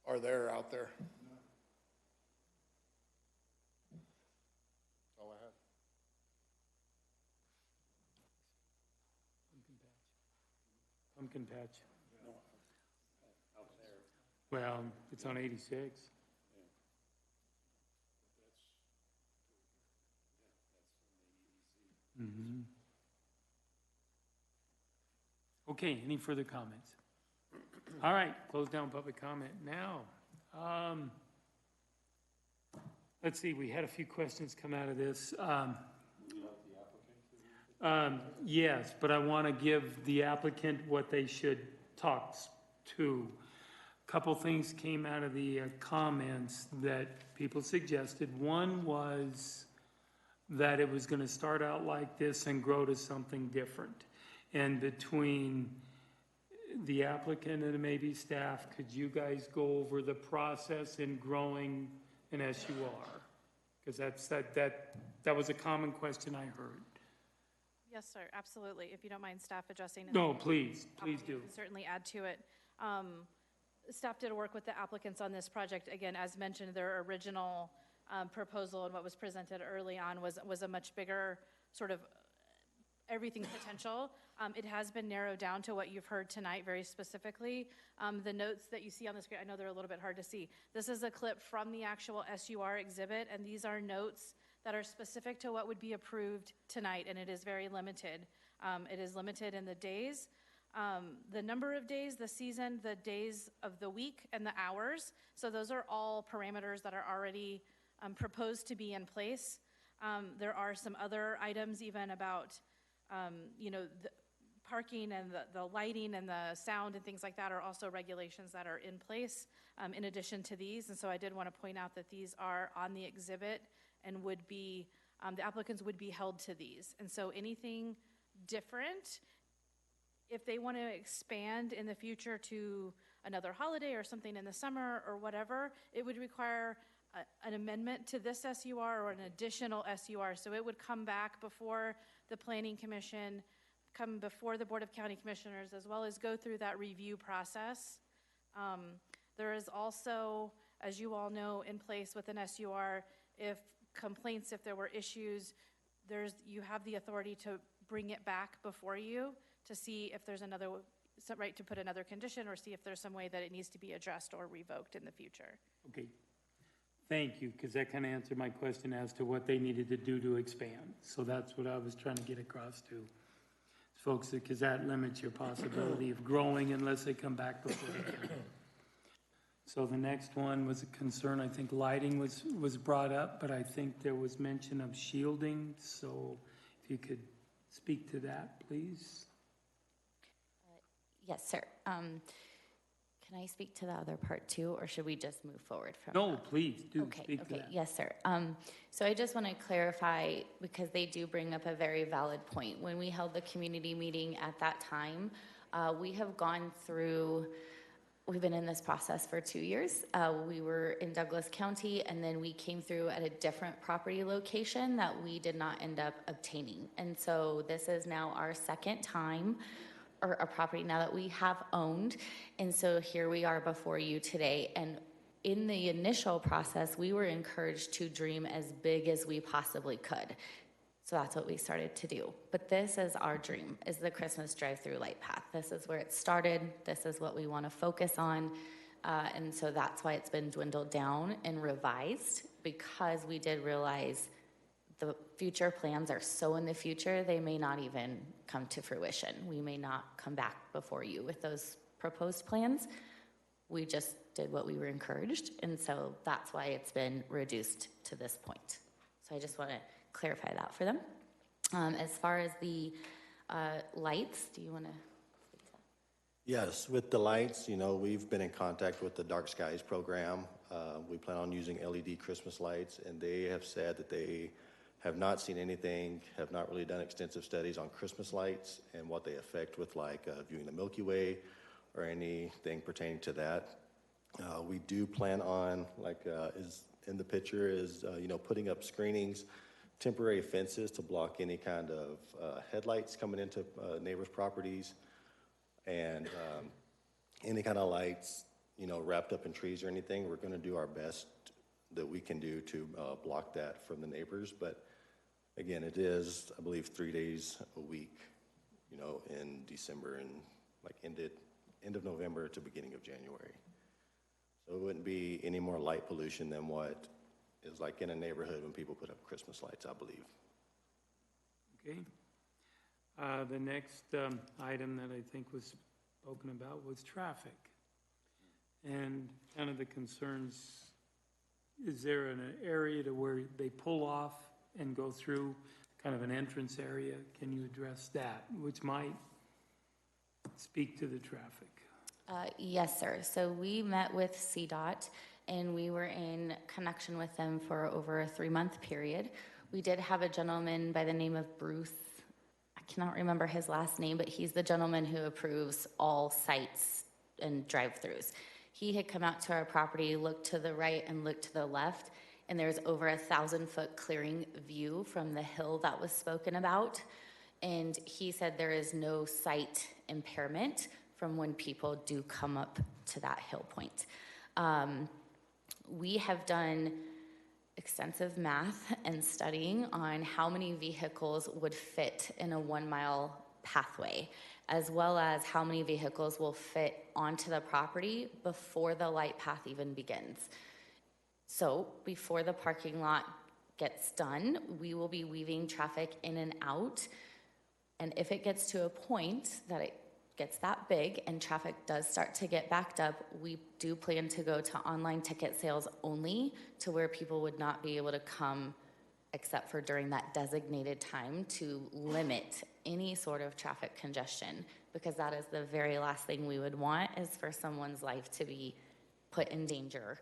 are there out there? That's all I had. Pumpkin patch. Well, it's on 86. Mhm. Okay, any further comments? All right, close down public comment now. Let's see, we had a few questions come out of this. Yes, but I want to give the applicant what they should talk to. Couple things came out of the comments that people suggested. One was that it was going to start out like this and grow to something different. And between the applicant and maybe staff, could you guys go over the process in growing an SUR? Because that was a common question I heard. Yes, sir, absolutely. If you don't mind staff addressing. No, please do. I can certainly add to it. Staff did work with the applicants on this project. Again, as mentioned, their original proposal and what was presented early on was a much bigger sort of everything potential. It has been narrowed down to what you've heard tonight very specifically. The notes that you see on the screen, I know they're a little bit hard to see. This is a clip from the actual SUR exhibit, and these are notes that are specific to what would be approved tonight, and it is very limited. It is limited in the days, the number of days, the season, the days of the week, and the hours. So those are all parameters that are already proposed to be in place. There are some other items even about, the parking and the lighting and the sound and things like that are also regulations that are in place in addition to these. And so I did want to point out that these are on the exhibit and would be, the applicants would be held to these. And so anything different, if they want to expand in the future to another holiday or something in the summer or whatever, it would require an amendment to this SUR or an additional SUR. So it would come back before the Planning Commission, come before the Board of County Commissioners, as well as go through that review process. There is also, as you all know, in place with an SUR, if complaints, if there were issues, you have the authority to bring it back before you to see if there's right to put another condition or see if there's some way that it needs to be addressed or revoked in the future. Okay, thank you, because that kind of answered my question as to what they needed to do to expand. So that's what I was trying to get across to folks, because that limits your possibility of growing unless they come back before they can. So the next one was a concern, I think lighting was brought up, but I think there was mention of shielding. So if you could speak to that, please. Yes, sir. Can I speak to the other part too, or should we just move forward from No, that? please do Okay, speak to okay, that. yes, sir. So I just want to clarify, because they do bring up a very valid point. When we held the community meeting at that time, we have gone through, we've been in this process for 2 years. We were in Douglas County, and then we came through at a different property location that we did not end up obtaining. And so this is now our second time, or a property now that we have owned. And so here we are before you today. And in the initial process, we were encouraged to dream as big as we possibly could. So that's what we started to do. But this is our dream, is the Christmas drive-through light path. This is where it started. This is what we want to focus on. And so that's why it's been dwindled down and revised, because we did realize the future plans are so in the future, they may not even come to fruition. We may not come back before you with those proposed plans. We just did what we were encouraged, and so that's why it's been reduced to this point. So I just want to clarify that for them. As far as the lights, do you want to speak to that? Yes, with the lights, we've been in contact with the Dark Skies program. We plan on using LED Christmas lights, and they have said that they have not seen anything, have not really done extensive studies on Christmas lights and what they affect with like viewing the Milky Way or anything pertaining to that. We do plan on, like is in the picture, is putting up screenings, temporary fences to block any kind of headlights coming into neighbors' properties, and any kind of lights, wrapped up in trees or anything. We're going to do our best that we can do to block that from the neighbors. But again, it is, I believe, 3 days a week, in December and like end of November to beginning of January. So it wouldn't be any more light pollution than what is like in a neighborhood when people put up Christmas lights, I believe. Okay. The next item that I think was spoken about was traffic. And kind of the concerns, is there an area to where they pull off and go through, kind of an entrance area? Can you address that, which might speak to the traffic? Yes, sir. So we met with CDOT, and we were in connection with them for over a 3-month period. We did have a gentleman by the name of Bruce. I cannot remember his last name, but he's the gentleman who approves all sites and drive-throughs. He had come out to our property, looked to the right and looked to the left, and there's over 1,000-foot clearing view from the hill that was spoken about. And he said there is no sight impairment from when people do come up to that hill point. We have done extensive math and studying on how many vehicles would fit in a 1-mile pathway, as well as how many vehicles will fit onto the property before the light path even begins. So before the parking lot gets done, we will be weaving traffic in and out. And if it gets to a point that it gets that big and traffic does start to get backed up, we do plan to go to online ticket sales only, to where people would not be able to come except for during that designated time, to limit any sort of traffic congestion, because that is the very last thing we would want, is for someone's life to be put in danger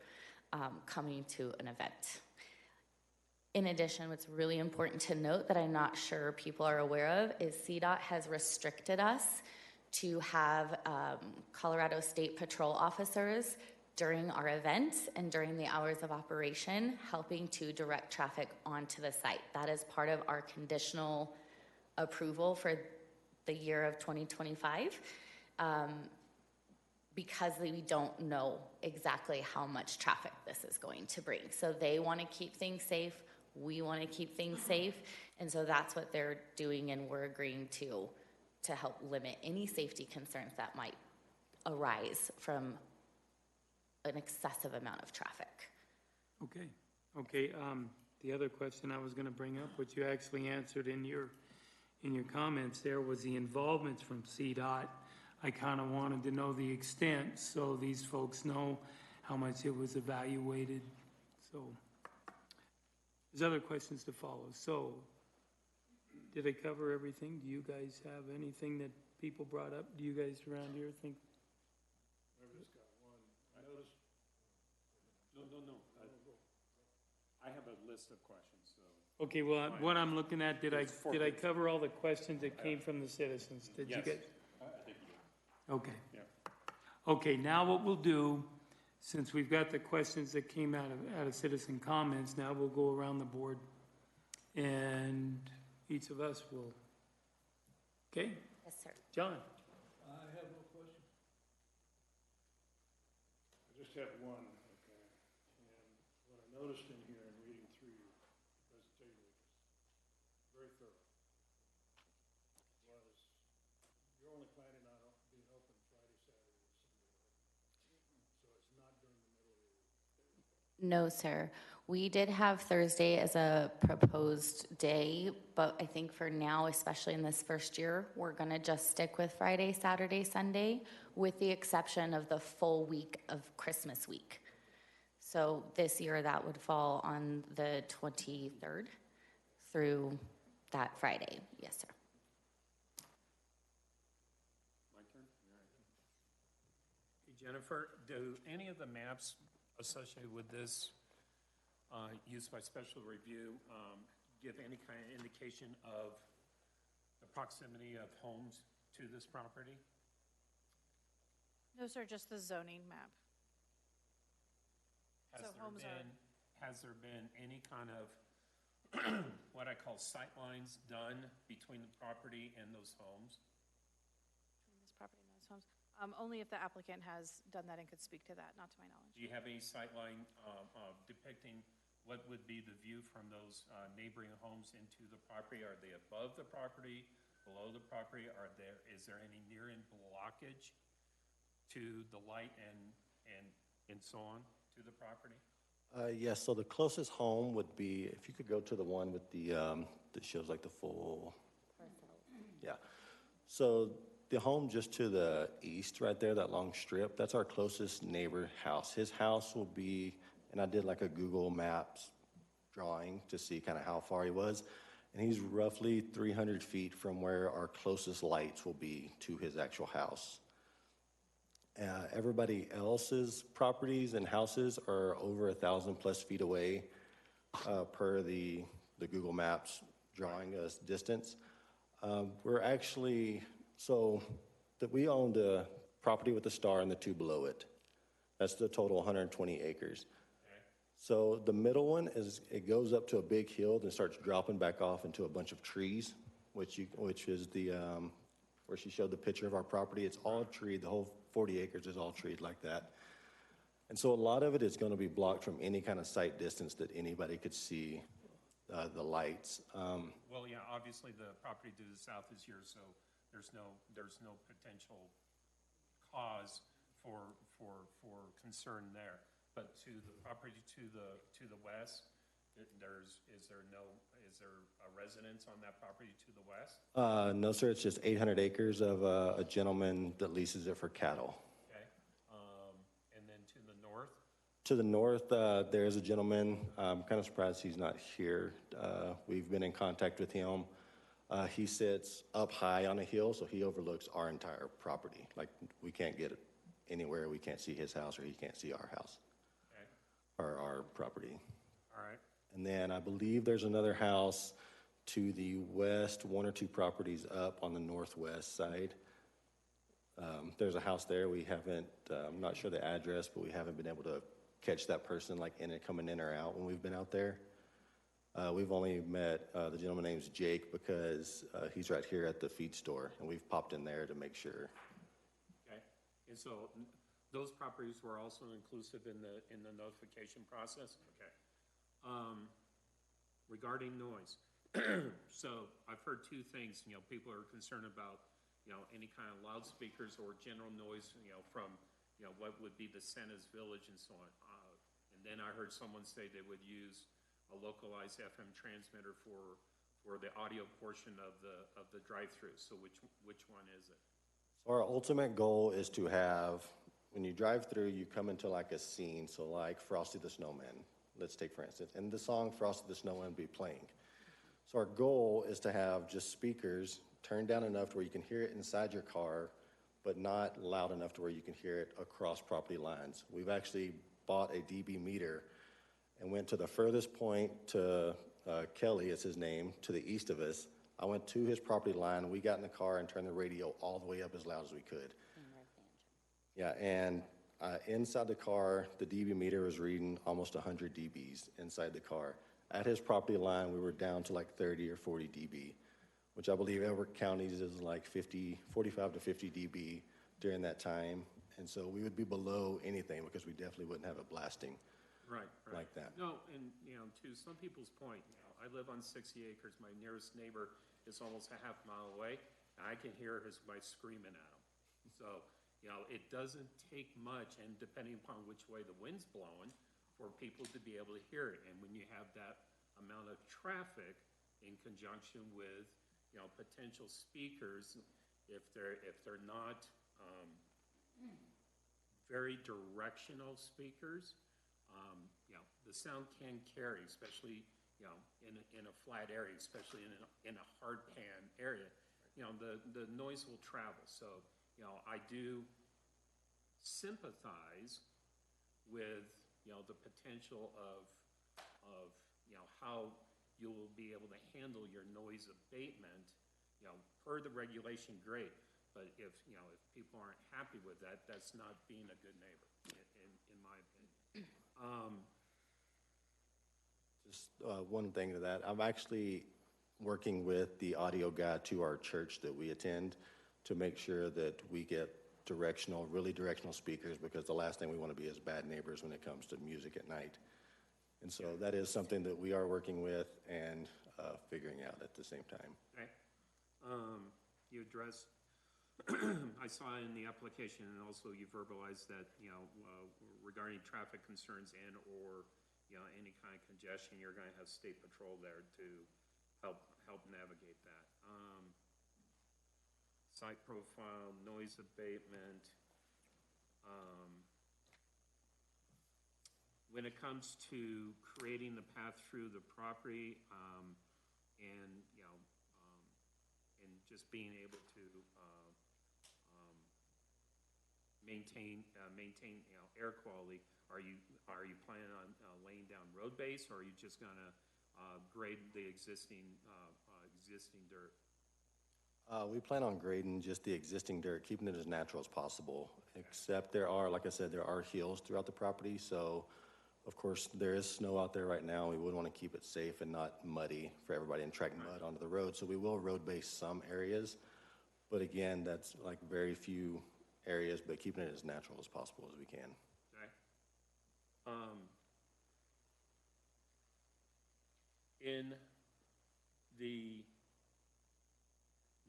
coming to an event. In addition, what's really important to note that I'm not sure people are aware of is CDOT has restricted us to have Colorado State Patrol officers during our events and during the hours of operation, helping to direct traffic onto the site. That is part of our conditional approval for the year of 2025, because we don't know exactly how much traffic this is going to bring. So they want to keep things safe, we want to keep things safe, and so that's what they're doing, and we're agreeing to help limit any safety concerns that might arise from an excessive amount of traffic. Okay. The other question I was going to bring up, which you actually answered in your comments there, was the involvement from CDOT. I kind of wanted to know the extent, so these folks know how much it was evaluated. So there's other questions to follow. So did I cover everything? Do you guys have anything that people brought up? Do you guys around here think? I've just got one. I noticed. No. I have a list of questions, so. Okay, well, what I'm looking at, did I cover all the questions that came from the citizens? Did you get? I think you did. Okay. Yeah. Okay, now what we'll do, since we've got the questions that came out of citizen comments, now we'll go around the board, and each of us will. Okay? Yes, sir. John? I have no question. I just have one, okay. And what I noticed in here and reading through your presentation, which is very thorough, was you're only planning on being open Friday, Saturday, and Sunday. So it's not during the middle of the week. No, sir. We did have Thursday as a proposed day, but I think for now, especially in this first year, we're going to just stick with Friday, Saturday, Sunday, with the exception of the full week of Christmas week. So this year, that would fall on the 23rd through that Friday. Yes, sir. My turn? Hey, Jennifer, do any of the maps associated with this used by special review, give any kind of indication of the proximity of homes to this property? No, sir, just the zoning map. So homes are, Has there been any kind of, what I call sight lines done between the property and those homes? between this property and those homes? Only if the applicant has done that and could speak to that, not to my knowledge. Do you have any sight line depicting what would be the view from those neighboring homes into the property? Are they above the property, below the property? Is there any near-end blockage to the light and so on to the property? Yes, so the closest home would be, if you could go to the one with the, that shows like the full, yeah. So the home just to the east right there, that long strip, that's our closest neighbor house. His house will be, and I did like a Google Maps drawing to see kind of how far he was. And he's roughly 300 feet from where our closest lights will be to his actual house. Everybody else's properties and houses are over 1,000+ feet away per the Google Maps drawing us distance. We're actually, so that we own the property with the star and the two below it. That's the total 120 acres. Okay. So the middle one is, it goes up to a big hill and starts dropping back off into a bunch of trees, which is the, where she showed the picture of our property. It's all treed, the whole 40 acres is all treed like that. And so a lot of it is going to be blocked from any kind of sight distance that anybody could see the lights. Well, yeah, obviously the property to the south is yours, so there's no potential cause for concern there. But to the property to the west, is there a residence on that property to the west? No, sir, it's just 800 acres of a gentleman that leases it for cattle. Okay, and then to the north? To the north, there is a gentleman. I'm kind of surprised he's not here. We've been in contact with him. He sits up high on a hill, so he overlooks our entire property. Like, we can't get anywhere. We can't see his house, or he can't see our house, okay, or our property. all right. And then I believe there's another house to the west, one or two properties up on the northwest side. There's a house there. We haven't, I'm not sure the address, but we haven't been able to catch that person like coming in or out when we've been out there. We've only met the gentleman name's Jake because he's right here at the feed store, and we've popped in there to make sure. Okay, and so those properties were also inclusive in the notification process? Okay. Regarding noise, so I've heard two things. People are concerned about, any kind of loudspeakers or general noise, from, what would be the Santa's Village and so on. And then I heard someone say they would use a localized FM transmitter for the audio portion of the drive-through. So which one is it? So our ultimate goal is to have, when you drive through, you come into like a scene. So like Frosty the Snowman, let's take for instance, and the song Frosty the Snowman be playing. So our goal is to have just speakers turned down enough to where you can hear it inside your car, but not loud enough to where you can hear it across property lines. We've actually bought a dB meter and went to the furthest point to Kelly, is his name, to the east of us. I went to his property line, we got in the car and turned the radio all the way up as loud as we could. Yeah, and inside the car, the dB meter was reading almost 100 dBs inside the car. At his property line, we were down to like 30 or 40 dB, which I believe Elbert County's is like 45 to 50 dB during that time. And so we would be below anything because we definitely wouldn't have it blasting like that. No, and, to some people's point, I live on 60 acres. My nearest neighbor is almost a half mile away, and I can hear his wife screaming at him. So, it doesn't take much, and depending upon which way the wind's blowing, for people to be able to hear it. And when you have that amount of traffic in conjunction with, potential speakers, if they're not very directional speakers, the sound can carry, especially, in a flat area, especially in a hard pan area. The noise will travel. So, I do sympathize with, the potential of how you will be able to handle your noise abatement, per the regulation, great. But if people aren't happy with that, that's not being a good neighbor, in my opinion. Just one thing to that, I'm actually working with the audio guy to our church that we attend to make sure that we get really directional speakers, because the last thing we want to be is bad neighbors when it comes to music at night. And so that is something that we are working with and figuring out at the same time. Okay. You addressed, I saw in the application, and also you verbalized that, regarding traffic concerns and/or, any kind of congestion, you're going to have state patrol there to help navigate that. Site profile, noise abatement. When it comes to creating the path through the property, and, and just being able to, maintain, air quality, are you planning on laying down road base, or are you just gonna grade the existing dirt? We plan on grading just the existing dirt, keeping it as natural as possible, except there are, like I said, there are hills throughout the property, so of course there is snow out there right now. We would want to keep it safe and not muddy for everybody and track mud onto the road, so we will road base some areas, but again, that's like very few areas, but keeping it as natural as possible as we can. Okay. In the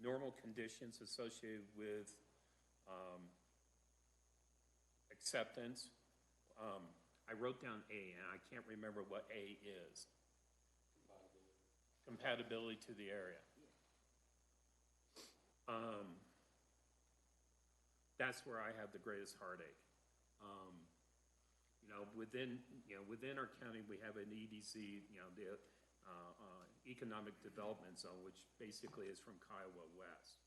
normal conditions associated with acceptance, I wrote down A, and I can't remember what A is. Compatibility to the area. That's where I have the greatest heartache. Within our county, we have an EDZ, the Economic Development Zone, which basically is from Kiowa West.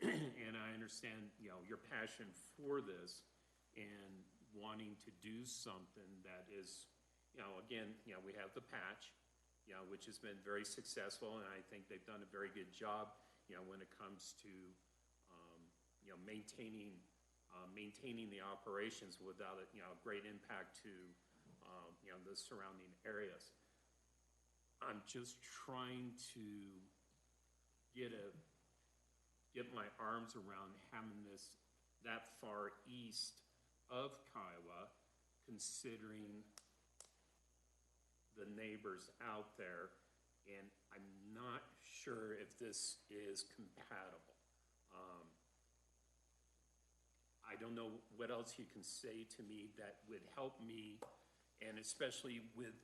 And I understand, your passion for this and wanting to do something that is, again, we have the patch, which has been very successful, and I think they've done a very good job, when it comes to, maintaining the operations without a, great impact to, the surrounding areas. I'm just trying to get my arms around having this that far east of Kiowa, considering the neighbors out there, and I'm not sure if this is compatible. I don't know what else you can say to me that would help me, and especially with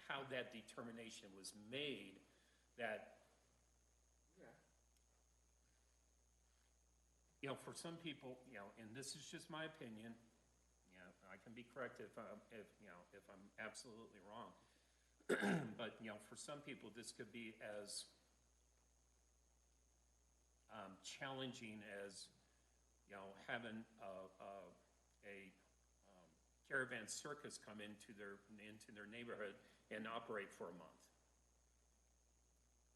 how that determination was made, that, for some people, and this is just my opinion, I can be corrected if I'm absolutely wrong, but, for some people, this could be as challenging as, having a caravan circus come into their neighborhood and operate for a month.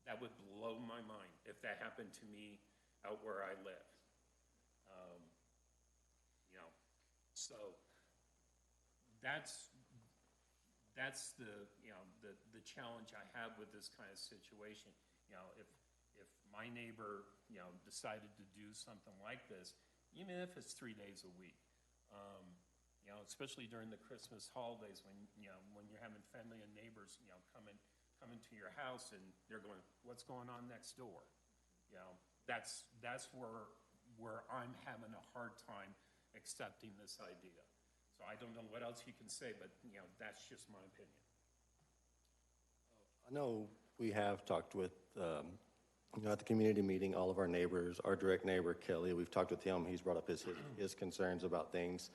That would blow my mind if that happened to me out where I live. So that's the challenge I have with this kind of situation. If my neighbor, decided to do something like this, even if it's 3 days a week, especially during the Christmas holidays when you're having family and neighbors, coming to your house and they're going, what's going on next door? That's where I'm having a hard time accepting this idea. So I don't know what else you can say, but, that's just my opinion. I know we have talked with, at the community meeting, all of our neighbors, our direct neighbor, Kelly, we've talked with him. He's brought up his concerns about things,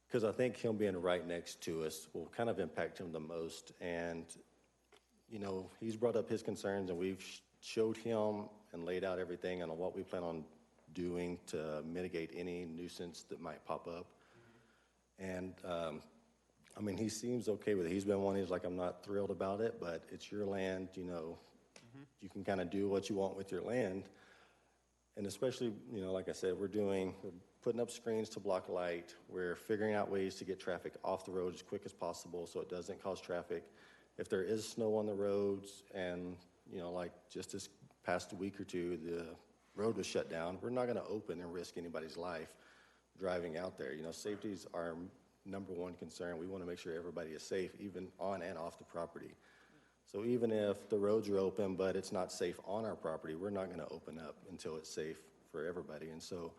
because I think him being right next to us will kind of impact him the most. And, he's brought up his concerns, and we've showed him and laid out everything on what we plan on doing to mitigate any nuisance that might pop up. And I mean, he seems okay with it. He's been one, he's like, I'm not thrilled about it, but it's your land, you know. You can kind of do what you want with your land. And especially, you know, like I said, we're putting up screens to block light. We're figuring out ways to get traffic off the road as quick as possible so it doesn't cause traffic. If there is snow on the roads and, you know, like just this past week or two, the road was shut down, we're not going to open and risk anybody's life driving out there. You know, safety is our number one concern. We want to make sure everybody is safe, even on and off the property. So even if the roads are open, but it's not safe on our property, we're not going to open up until it's safe for everybody. And so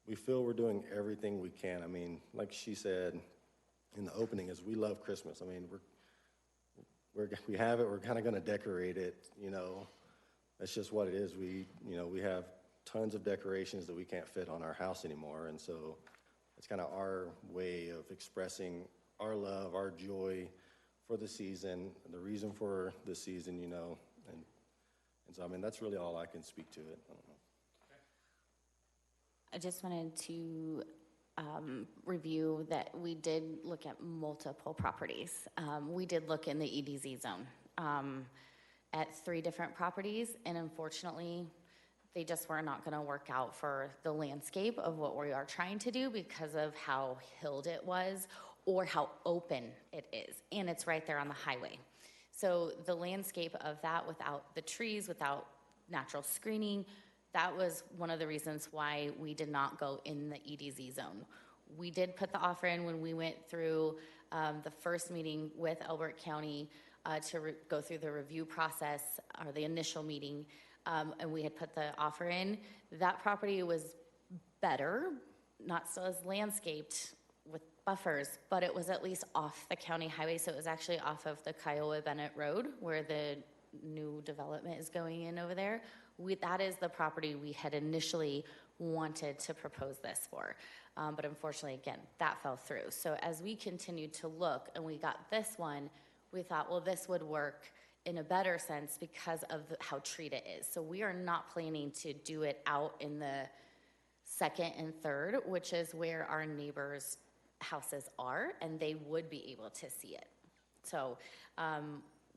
we feel we're doing everything we can. I mean, like she said in the opening, is we love Christmas. I mean, we have it. We're kind of going to decorate it. You know, that's just what it is. We have tons of decorations that we can't fit on our house anymore, and so it's kind of our way of expressing our love, our joy for the season, the reason for the season, you know, and so, I mean, that's really all I can speak to it. I don't know. I just wanted to review that we did look at multiple properties. We did look in the EDZ zone at 3 different properties, and unfortunately, they just were not going to work out for the landscape of what we are trying to do because of how hilled it was or how open it is, and it's right there on the highway. So the landscape of that without the trees, without natural screening, that was one of the reasons why we did not go in the EDZ zone. We did put the offer in when we went through the first meeting with Elbert County to go through the review process, or the initial meeting, and we had put the offer in. That property was better, not still as landscaped with buffers, but it was at least off the county highway, so it was actually off of the Kiowa Bennett Road where the new development is going in over there. That is the property we had initially wanted to propose this for, but unfortunately, again, that fell through. So as we continued to look and we got this one, we thought, well, this would work in a better sense because of how treed it is. So we are not planning to do it out in the second and third, which is where our neighbors' houses are, and they would be able to see it. So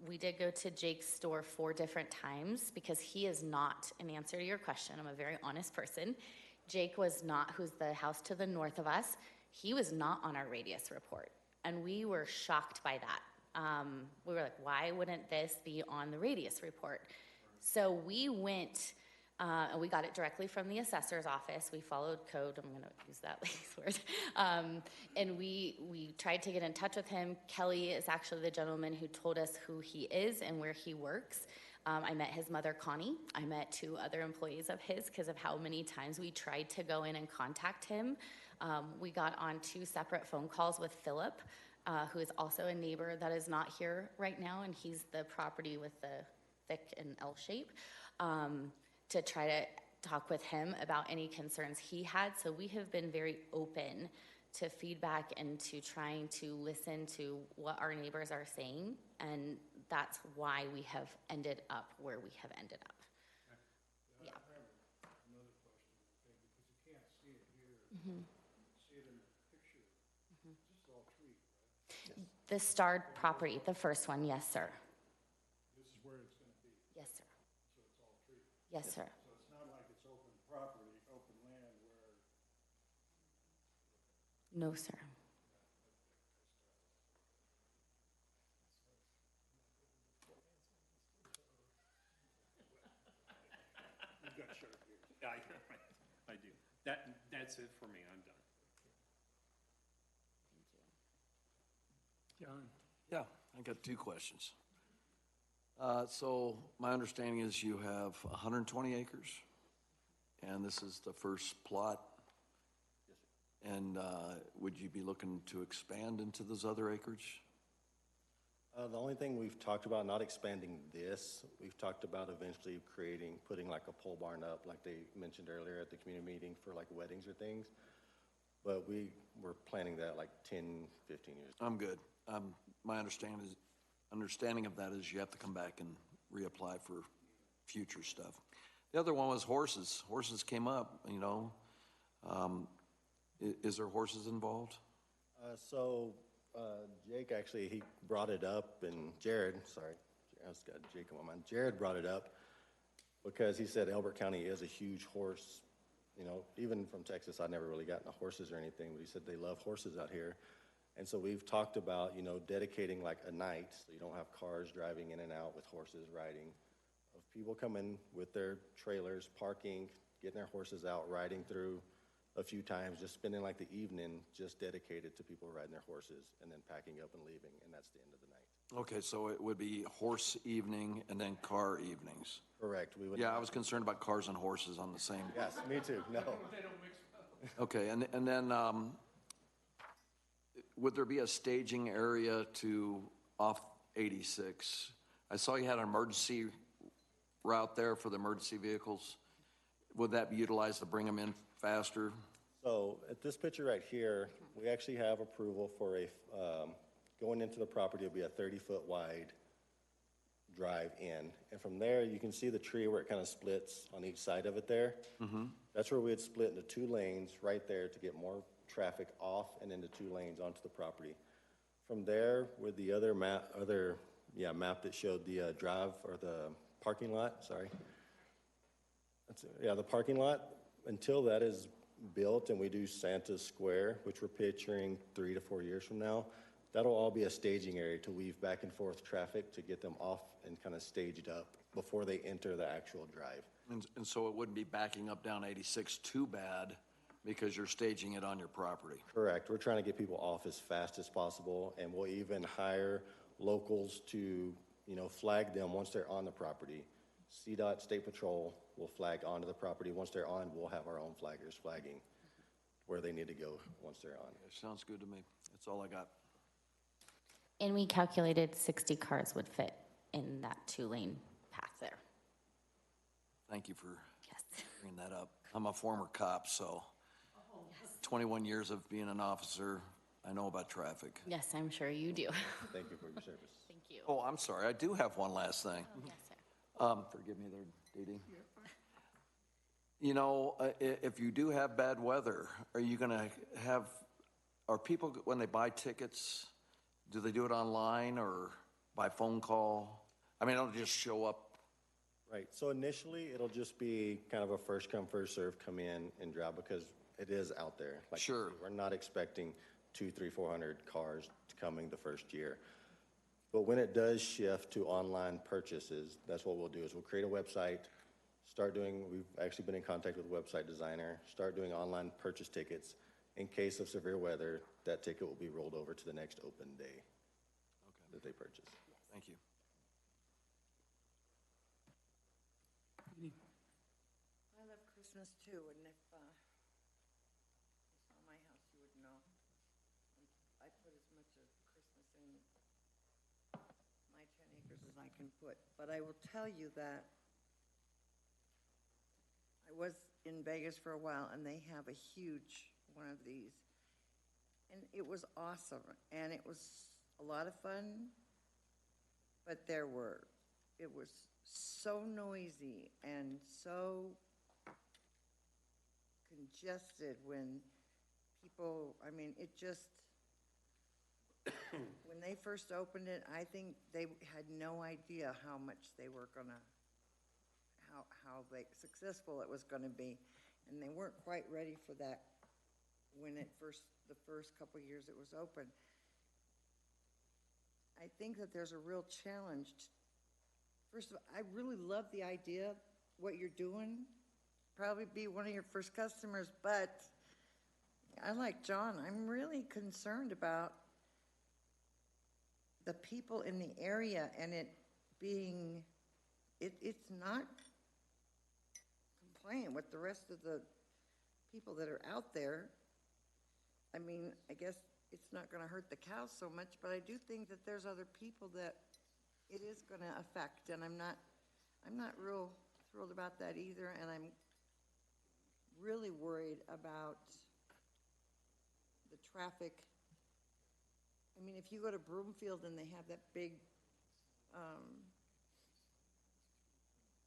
we did go to Jake's store 4 different times because he is not, in answer to your question, I'm a very honest person. Jake was not, who's the house to the north of us, he was not on our radius report. And we were shocked by that. We were like, why wouldn't this be on the radius report? So we went, and we got it directly from the assessor's office. We followed code. I'm going to use that lady's word. And we tried to get in touch with him. Kelly is actually the gentleman who told us who he is and where he works. I met his mother, Connie. I met 2 other employees of his because of how many times we tried to go in and contact him. We got on 2 separate phone calls with Philip, who is also a neighbor that is not here right now, and he's the property with the thick and L shape, to try to talk with him about any concerns he had. So we have been very open to feedback and to trying to listen to what our neighbors are saying, and that's why we have ended up where we have ended up. Yeah. I have another question, okay, because you can't see it here. Mm-hmm. See it in the picture. Mm-hmm. This is all tree, right? The starred property, the first one, yes, sir. This is where it's going to be. Yes, sir. So it's all tree. Yes, sir. So it's not like it's open property, open land where. No, sir. You've got sharp ears. I do. That's it for me. I'm done. John? Yeah, I got 2 questions. So my understanding is you have 120 acres, and this is the first plot. Yes, sir. And would you be looking to expand into those other acreage? The only thing we've talked about, not expanding this, we've talked about eventually putting like a pole barn up, like they mentioned earlier at the community meeting for like weddings or things. But we're planning that like 10, 15 years. I'm good. My understanding of that is you have to come back and reapply for future stuff. The other one was horses. Horses came up, you know. Is there horses involved? So Jake actually, he brought it up, and Jared, sorry, I just got Jake on my mind. Jared brought it up because he said Elbert County is a huge horse, you know, even from Texas, I'd never really gotten to horses or anything, but he said they love horses out here. And so we've talked about, you know, dedicating like a night, so you don't have cars driving in and out with horses riding, of people coming with their trailers, parking, getting their horses out, riding through a few times, just spending like the evening just dedicated to people riding their horses, and then packing up and leaving, and that's the end of the night. Okay, so it would be horse evening and then car evenings. Correct. We would. Yeah, I was concerned about cars and horses on the same. Yes, me too. No. Okay, and then, would there be a staging area to off 86? I saw you had an emergency route there for the emergency vehicles. Would that be utilized to bring them in faster? So at this picture right here, we actually have approval for a, going into the property will be a 30-foot wide drive in. And from there, you can see the tree where it kind of splits on each side of it there. Mm-hmm. That's where we'd split into 2 lanes right there to get more traffic off and into 2 lanes onto the property. From there, with the other map that showed the drive or the parking lot, sorry. The parking lot, until that is built and we do Santa's Square, which we're picturing 3 to 4 years from now, that'll all be a staging area to weave back and forth traffic to get them off and kind of staged up before they enter the actual drive. And so it wouldn't be backing up down 86 too bad because you're staging it on your property. Correct. We're trying to get people off as fast as possible, and we'll even hire locals to, you know, flag them once they're on the property. CDOT State Patrol will flag onto the property. Once they're on, we'll have our own flaggers flagging where they need to go once they're on. Sounds good to me. That's all I got. And we calculated 60 cars would fit in that 2-lane path there. Thank you for bringing that up. I'm a former cop, so 21 years of being an officer, I know about traffic. Yes, I'm sure you do. Thank you for your service. Thank you. Oh, I'm sorry. I do have one last thing. Oh, yes, sir. Forgive me there, Dee Dee. You know, if you do have bad weather, are people, when they buy tickets, do they do it online or by phone call? I mean, it'll just show up. Right. So initially, it'll just be kind of a first come, first serve, come in and drive because it is out there. Like sure. We're not expecting 200, 300, 400 cars coming the first year. But when it does shift to online purchases, that's what we'll do is we'll create a website, we've actually been in contact with a website designer, start doing online purchase tickets. In case of severe weather, that ticket will be rolled over to the next open day that they purchase. Thank you. I love Christmas too, and if you saw my house, you would know. I put as much of Christmas in my 10 acres as I can put. But I will tell you that I was in Vegas for a while, and they have a huge one of these. And it was awesome, and it was a lot of fun, but it was so noisy and so congested when people, I mean, it just, when they first opened it, I think they had no idea how much they were gonna, how successful it was gonna be. And they weren't quite ready for that when the first couple of years it was open. I think that there's a real challenge. First of all, I really love the idea, what you're doing. Probably be one of your first customers, but I like John, I'm really concerned about the people in the area and it being, it's not compliant with the rest of the people that are out there. I mean, I guess it's not gonna hurt the cows so much, but I do think that there's other people that it is gonna affect, and I'm not real thrilled about that either, and I'm really worried about the traffic. I mean, if you go to Broomfield and they have that big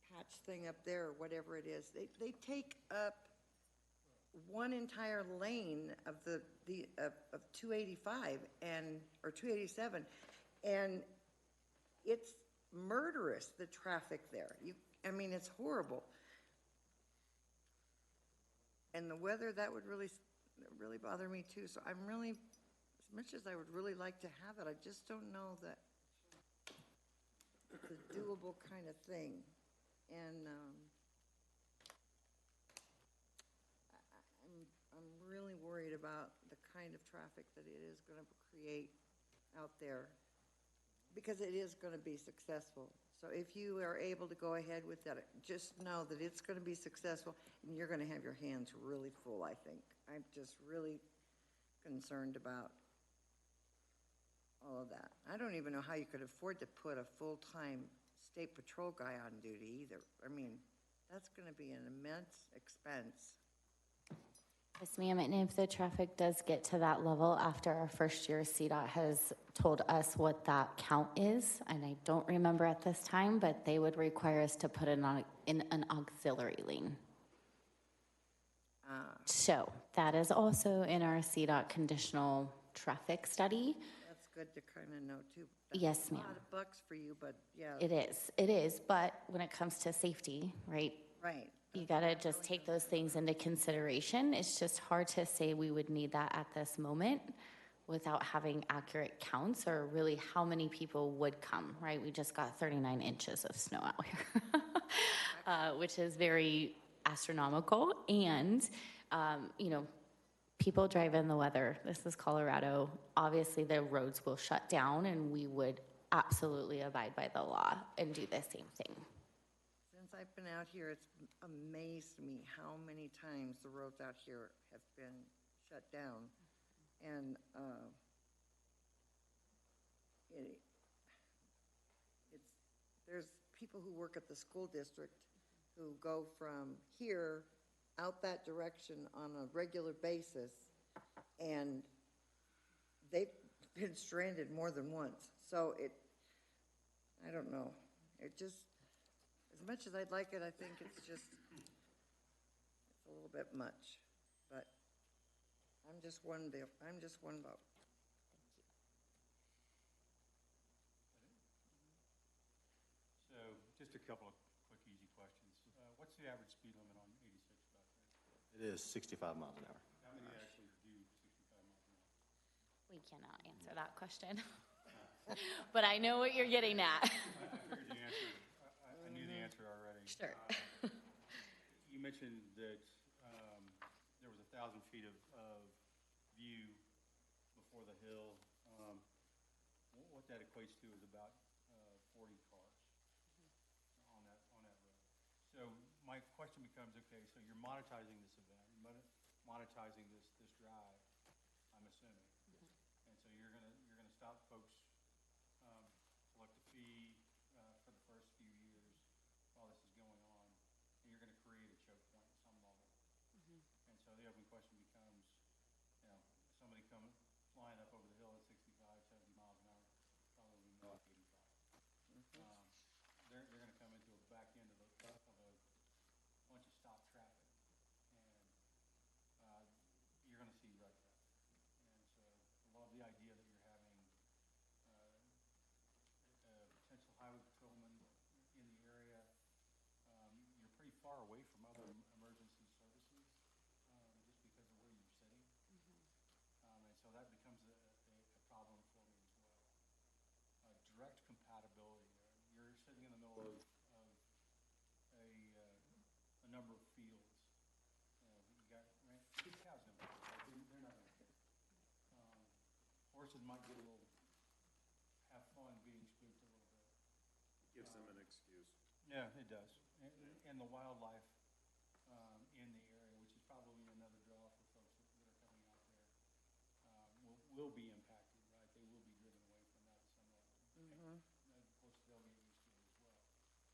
patch thing up there, or whatever it is, they take up one entire lane of of 285 or 287, and it's murderous, the traffic there. I mean, it's horrible. And the weather, that would really bother me too. So I'm really, as much as I would really like to have it, I just don't know that it's a doable kind of thing. And I'm really worried about the kind of traffic that it is going to create out there, because it is going to be successful. So if you are able to go ahead with that, just know that it's going to be successful, and you're going to have your hands really full, I think. I'm just really concerned about all of that. I don't even know how you could afford to put a full-time state patrol guy on duty either. I mean, that's going to be an immense expense. Yes, ma'am, and if the traffic does get to that level after our first year, CDOT has told us what that count is, and I don't remember at this time, but they would require us to put it in an auxiliary lane. So that is also in our CDOT conditional traffic study. That's good to kind of know too. Yes, ma'am. A lot of bucks for you, but yeah. It is, but when it comes to safety, right? Right. You gotta just take those things into consideration. It's just hard to say we would need that at this moment without having accurate counts or really how many people would come, right? We just got 39 inches of snow out here, which is very astronomical. And, people drive in the weather. This is Colorado. Obviously, the roads will shut down, and we would absolutely abide by the law and do the same thing. Since I've been out here, it's amazed me how many times the roads out here have been shut down. And there's people who work at the school district who go from here out that direction on a regular basis, and they've been stranded more than once. So I don't know. It just, as much as I'd like it, I think it's a little bit much. But I'm just one vote. So, just a couple of quick, easy questions. What's the average speed limit on 86 back there? It is 65 miles an hour. How many actually do 65 miles an hour? We cannot answer that question, but I know what you're getting at. I figured the answer. I knew the answer already. Sure. You mentioned that there was 1,000 feet of view before the hill. What that equates to is about 40 cars on that road. So my question becomes, okay, so you're monetizing this event, monetizing this drive, I'm assuming. And so you're gonna stop folks, collect a fee for the first few years while this is going on, and you're gonna create a choke point at some level. And so the open question becomes, somebody flying up over the hill at 65, 70 miles an hour, probably not 85. They're going to come into a back end of a bunch of stop traffic, and you're going to see wreck traffic. And so I love the idea that you're having potential highway patrolmen in the area. You're pretty far away from other emergency services just because of where you're sitting. And so that becomes a problem for me as well. Direct compatibility. You're sitting in the middle of a number of fields. You got cows in there. They're not going to care. Horses might get have fun being spooked a little bit. Gives them an excuse. Yeah, it does. And the wildlife in the area, which is probably another draw for folks that are coming out there, will be impacted, right? They will be driven away from that at some level. And of course, they'll get used to it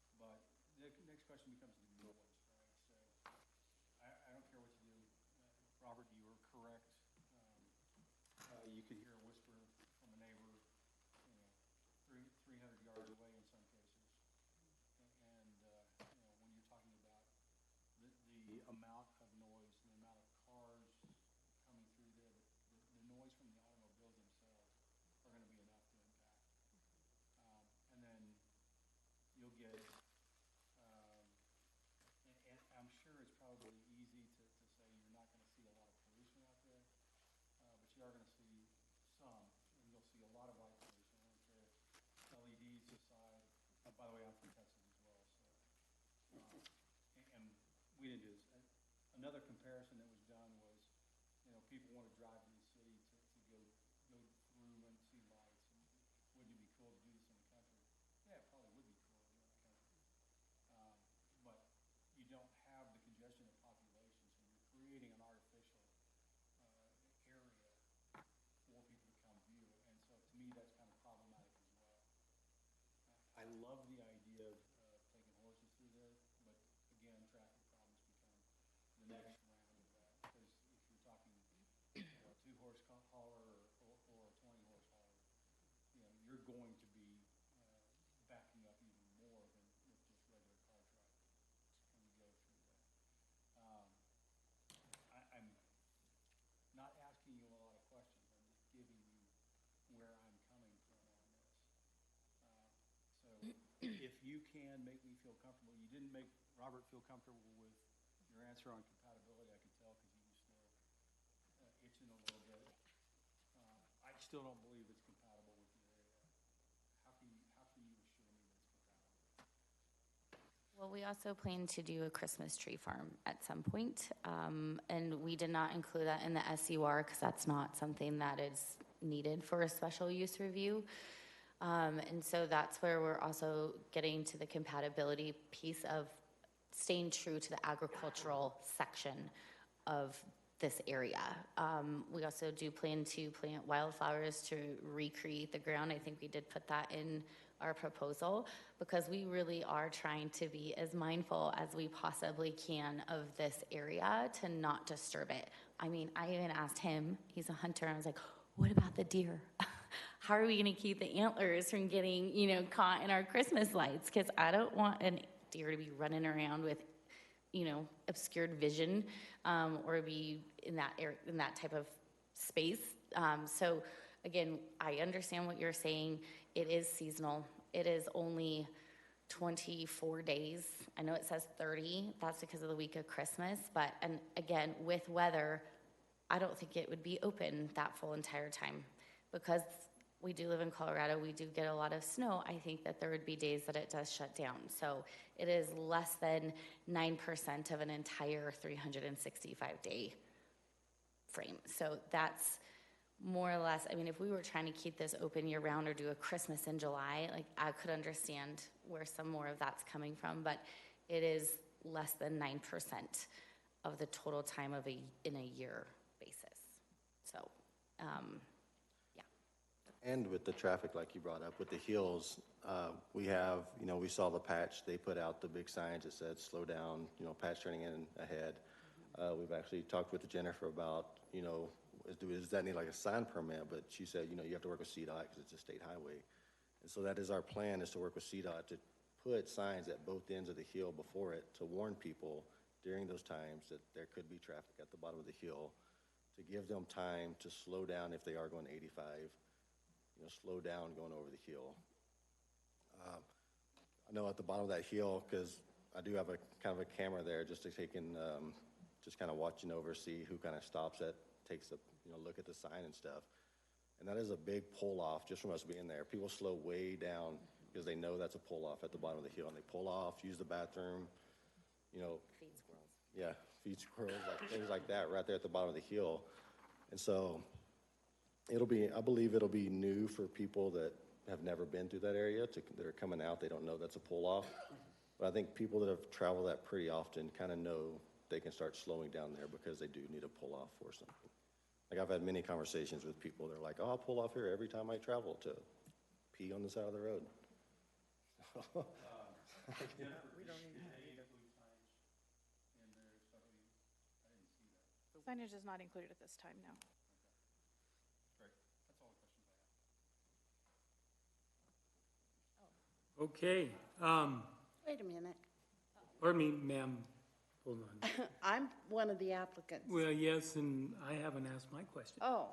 as well. But the next question becomes the noise, right? So I don't care what you do. Robert, you were correct. You could hear a whisper from a neighbor, 300 yards away in some cases. And when you're talking about the amount of noise and the amount of car get into this. Another comparison that was done was, you know, people want to drive to the city to go through and see lights. And wouldn't it be cool to do this in the country? Yeah, it probably would be cool to do it in the country. But you don't have the congestion of population, so you're creating an artificial area for people to come view. And so to me, that's kind of problematic as well. I love the idea of taking horses through there, but again, traffic problems become the next round of that. Because if you're talking, you know, a 2-horse hauler or a 20-horse hauler, you know, you're going to be backing up even more than with just regular car traffic when you go through that. I'm not asking you a lot of questions. I'm just giving you where I'm coming from on this. So if you can make me feel comfortable, you didn't make Robert feel comfortable with your answer on compatibility, I could tell, because he was still itching a little bit. I still don't believe it's compatible with your area. How can you assure me that it's compatible? Well, we also plan to do a Christmas tree farm at some point, and we did not include that in the SUR because that's not something that is needed for a special use review. And so that's where we're also getting to the compatibility piece of staying true to the agricultural section of this area. We also do plan to plant wildflowers to recreate the ground. I think we did put that in our proposal because we really are trying to be as mindful as we possibly can of this area to not disturb it. I mean, I even asked him, he's a hunter, and I was like, what about the deer? How are we gonna keep the antlers from getting, you know, caught in our Christmas lights? Because I don't want a deer to be running around with, you know, obscured vision, or be in that area, in that type of space. So again, I understand what you're saying. It is seasonal. It is only 24 days. I know it says 30. That's because of the week of Christmas. But, and again, with weather, I don't think it would be open that full entire time. Because we do live in Colorado, we do get a lot of snow. I think that there would be days that it does shut down. So it is less than 9% of an entire 365-day frame. So that's more or less, I mean, if we were trying to keep this open year round or do a Christmas in July, like I could understand where some more of that's coming from, but it is less than 9% of the total time of in a year basis. So, yeah. And with the traffic, like you brought up, with the hills, we have, you know, we saw the patch, they put out the big signs that said, slow down, you know, patch turning in ahead. We've actually talked with Jennifer about, you know, does that need like a sign permit? But she said, you know, you have to work with CDOT because it's a state highway. And so that is our plan, is to work with CDOT to put signs at both ends of the hill before it to warn people during those times that there could be traffic at the bottom of the hill, to give them time to slow down if they are going 85, you know, slow down going over the hill. I know at the bottom of that hill, because I do have a kind of a camera there just to take in, just kind of watching over, see who kind of stops at, takes a, you know, look at the sign and stuff. And that is a big pull off just from us being there. People slow way down because they know that's a pull off at the bottom of the hill, and they pull off, use the bathroom, you know. Feed squirrels. Yeah, feed squirrels, like, things like that right there at the bottom of the hill. And so it'll be, I believe it'll be new for people that have never been through that area, that are coming out, they don't know that's a pull off. But I think people that have traveled that pretty often kind of know they can start slowing down there because they do need a pull off for something. Like I've had many conversations with people, they're like, oh, I'll pull off here every time I travel to pee on the side of the road. We don't even have either. Signage is not included at this time, no. Great. That's all the questions I have. Okay, Wait a minute. pardon me, ma'am, hold on. I'm one of the applicants. Well, yes, and I haven't asked my question. Oh,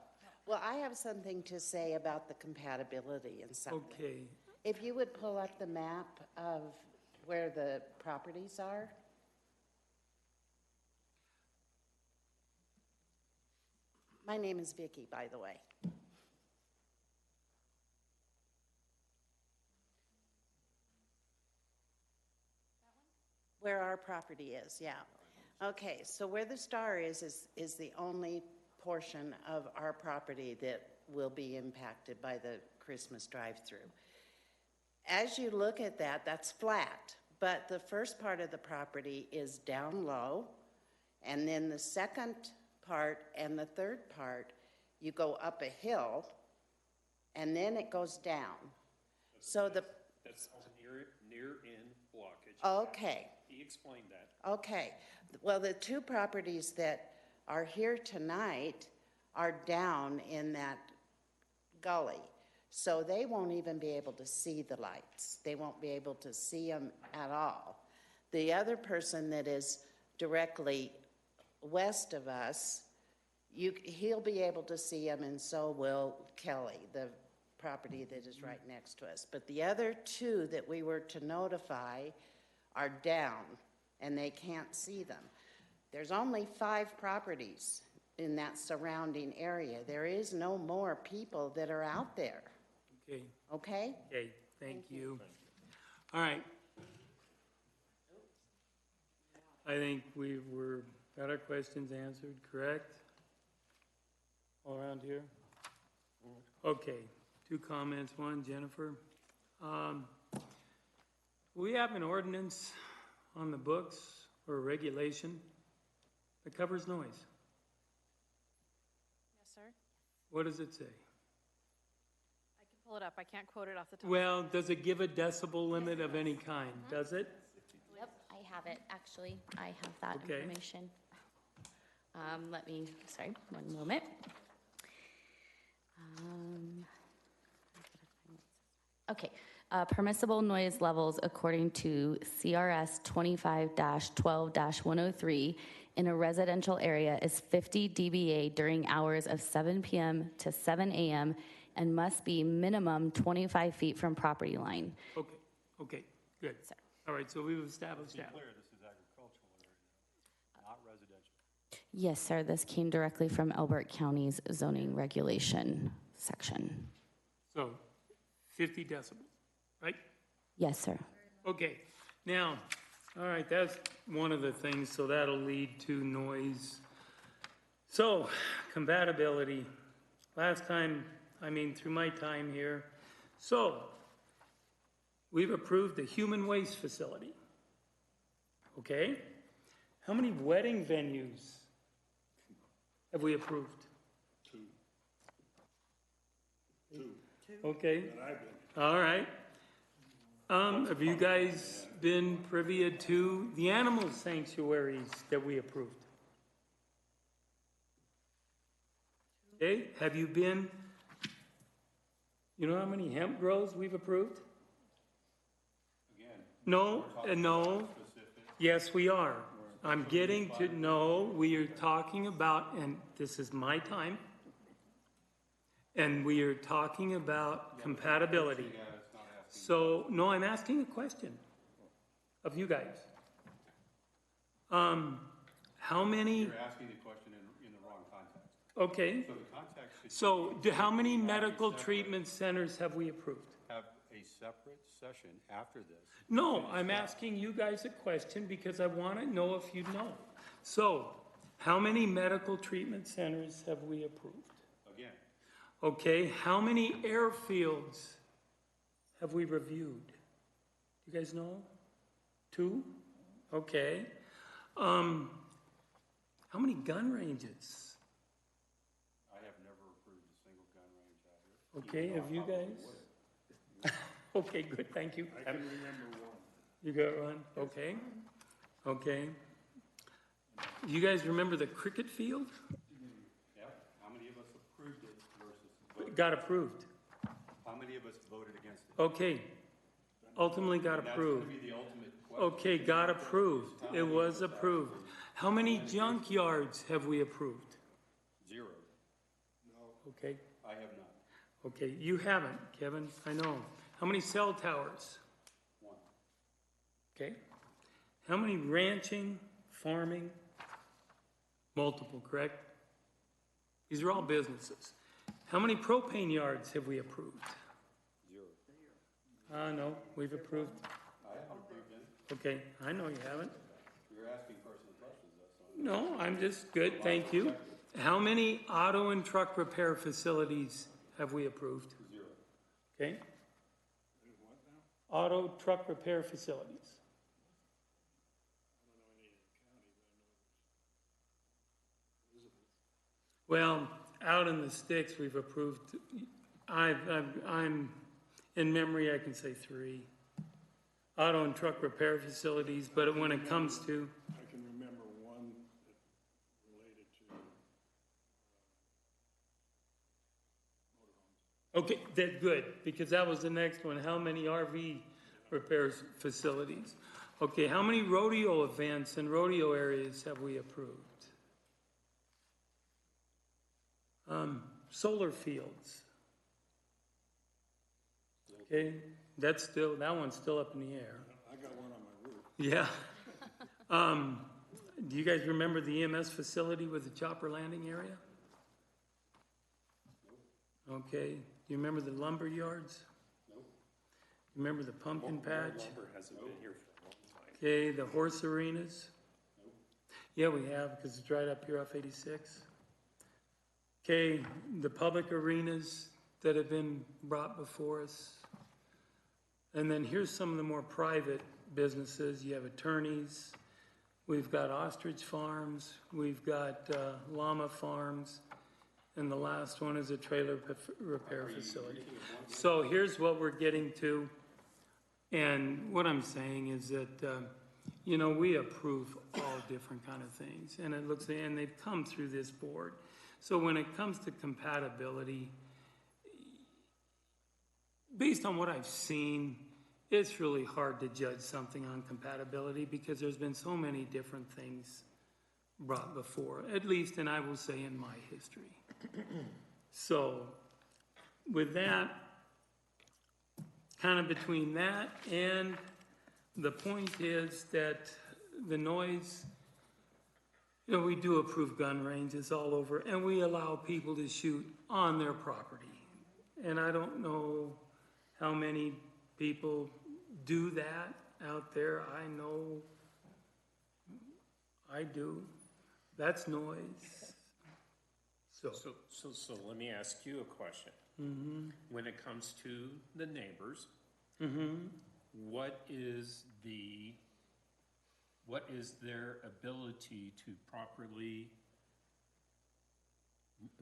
well, I have something to say about the compatibility and something. Okay, If you would pull up the map of where the properties are. My name is Vicki, by the way. Where our property is, yeah. Okay, so where the star is the only portion of our property that will be impacted by the Christmas drive-through. As you look at that, that's flat, but the first part of the property is down low, and then the second part and the third part, you go up a hill, and then it goes down. So That's near in blockage. Okay. He explained that. Okay, well, the two properties that are here tonight are down in that gully. So they won't even be able to see the lights. They won't be able to see them at all. The other person that is directly west of us, he'll be able to see them, and so will Kelly, the property that is right next to us. But the other two that we were to notify are down, and they can't see them. There's only 5 properties in that surrounding area. There is no more people that are out there. Okay. Okay? Okay, thank you. All right. I think got our questions answered, correct? All around here? Okay, 2 comments. One, Jennifer. We have an ordinance on the books or a regulation that covers noise. Yes, sir. What does it say? I can pull it up. I can't quote it off the top. Well, does it give a decibel limit of any kind? Does it? Yep, I have it, actually. I have that Okay. information. Sorry, one moment. Okay, permissible noise levels according to CRS 25-12-103 in a residential area is 50 dBA during hours of 7 p.m. to 7 a.m. and must be minimum 25 feet from property line. Okay, good. All right, so we've established that. Clear, this is agricultural area, not residential. Yes, sir, this came directly from Elbert County's zoning regulation section. So 50 decibels, right? Yes, sir. Okay, now, all right, that's one of the things, so that'll lead to noise. So, compatibility. Last time, through my time here, so we've approved the human waste facility. Okay? How many wedding venues have we approved? 2. Okay. All right. Have you guys been privy to the animal sanctuaries that we approved? Okay, have you been, you know how many hemp grows we've approved? Again. No, no. Yes, we are. I'm getting to, no, we are talking about, and this is my time, and we are talking about compatibility. So, no, I'm asking a question of you guys. How many? You're asking the question in the wrong context. Okay. So the context should So, how many medical treatment centers have we approved? have a separate session after this. No, I'm asking you guys a question because I want to know if you know. So, how many medical treatment centers have we approved? Again. Okay, how many airfields have we reviewed? You guys know? 2? Okay. How many gun ranges? I have never approved a single gun range out here. Okay, have you guys? Okay, good, thank you. I can remember one. You got one? Okay. Okay. You guys remember the cricket field? Yep. How many of us approved it versus voted? Got approved. How many of us voted against it? Okay. Ultimately got And approved. That's going to be the ultimate question. Okay, got approved. It was approved. How many junkyards have we approved? 0. Okay. I have not. Okay, you haven't, Kevin, I know. How many cell towers? 1. Okay. How many ranching, farming? Multiple, correct? These are all businesses. How many propane yards have we approved? 0. No, we've approved. I haven't approved any. Okay, I know you haven't. You're asking personal questions, though, No, I'm just good, thank you. How many auto and truck repair facilities have we approved? 0. Okay? Auto truck repair facilities. Well, out in the sticks, we've approved, I'm, in memory, I can say 3. Auto and truck repair facilities, but when it comes to, I can remember one that related to okay, that's good, because that was the next one. How many RV repairs facilities? Okay, how many rodeo events and rodeo areas have we approved? Solar fields. Okay, that one's still up in the air. I got one on my roof. Yeah. Do you guys remember the EMS facility with the chopper landing area? Okay. Do you remember the lumber yards? Nope. Remember the pumpkin patch? Lumber hasn't been here for a long time. Okay, the horse arenas? Nope. Yeah, we have, because it's right up here off 86. Okay, the public arenas that have been brought before us. And then here's some of the more private businesses. You have attorneys. We've got ostrich farms. We've got llama farms. And the last one is a trailer repair facility. So here's what we're getting to. And what I'm saying is that, you know, we approve all different kind of things. And it looks, and they've come through this board. So when it comes to compatibility, based on what I've seen, it's really hard to judge something on compatibility because there's been so many different things brought before, at least, and I will say in my history. So with that, kind of between that and the point is that the noise, you know, we do approve gun ranges all over and we allow people to shoot on their property. And I don't know how many people do that out there. I know I do. That's noise. So let me ask you a question. Mm-hmm. When it comes to the neighbors, Mm-hmm. what is their ability to properly